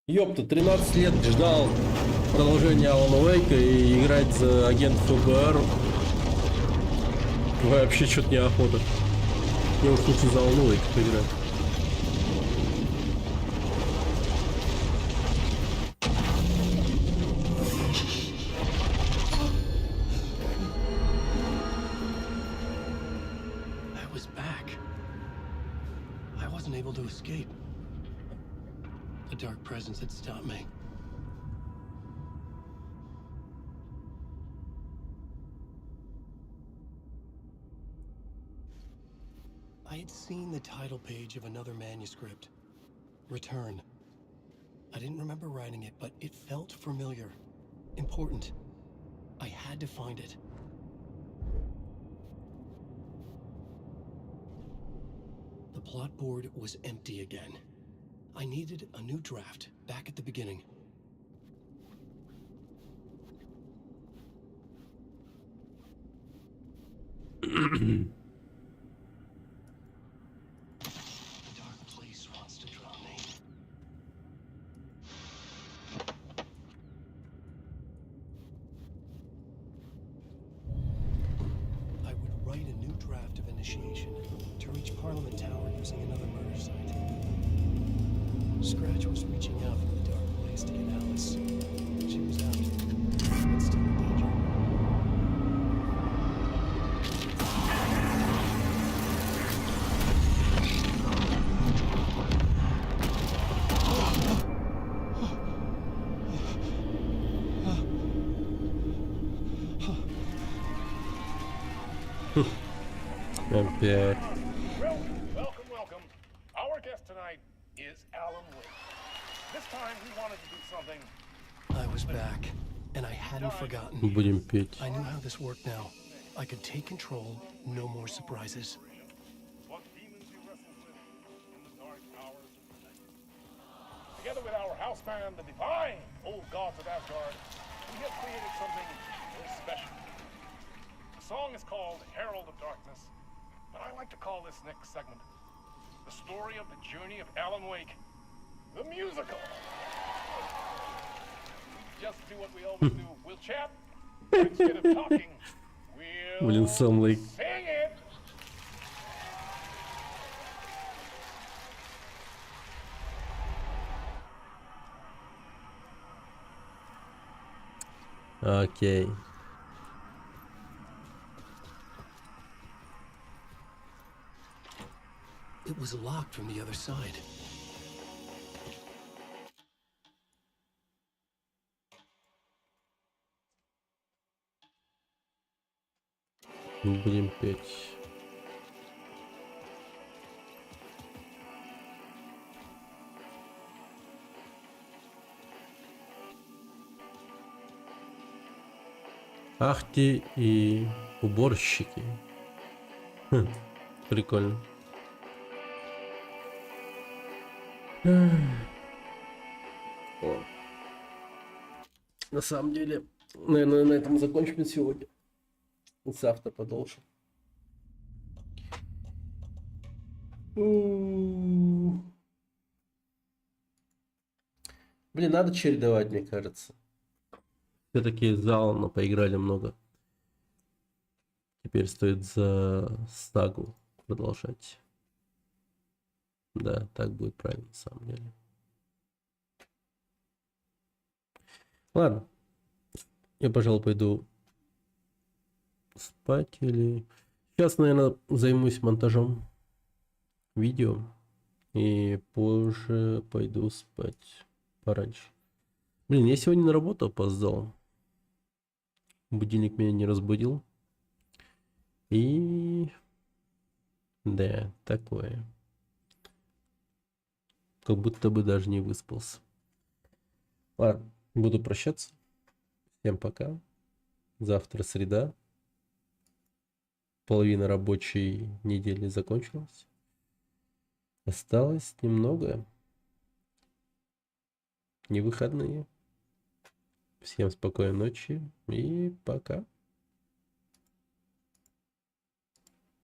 Ёпта, 13 лет ждал продолжения Алана Уэйка и играть за агент ФБР. Вообще что-то неохота. Я уж лучше за Алана Уэйка поиграть. I was back. I wasn't able to escape. A dark presence had stopped me. I had seen the title page of another manuscript. Return. I didn't remember writing it, but it felt familiar. Important. I had to find it. The plot board was empty again. I needed a new draft, back at the beginning. The dark place wants to draw me. I would write a new draft of initiation to reach Parliament Tower using another murder site. Scratch was reaching out from the dark place to get Alice. She was out, but still in danger. Опять. Welcome. Our guest tonight is Alan Wake. This time he wanted to do something. I was back, and I hadn't forgotten. Будем петь. I knew how this worked now. I could take control, no more surprises. What demons he wrestles with in the dark hours of the night. Together with our house band, the divine old gods of Asgard, we have created something very special. The song is called Herald of Darkness, but I like to call this next segment the story of the journey of Alan Wake, the musical. Just do what we always do. We'll chat. Instead of talking, Блин, we'll сам Лейк. sing it. Окей. It was locked from the other side. Будем петь. Ахти и уборщики. Хм, прикольно. О. На самом деле, наверное, на этом закончим сегодня. Завтра продолжим. Блин, надо чередовать, мне кажется. Все-таки зал, но поиграли много. Теперь стоит за сагу продолжать. Да, так будет правильно, на самом деле. Ладно. Я, пожалуй, пойду спать или... Сейчас, наверное, займусь монтажом видео. И позже пойду спать пораньше. Блин, я сегодня на работу опоздал. Будильник меня не разбудил. И... Да, такое. Как будто бы даже не выспался. Ладно, буду прощаться. Всем пока. Завтра среда. Половина рабочей недели закончилась. Осталось немного. Не выходные. Всем спокойной ночи и пока.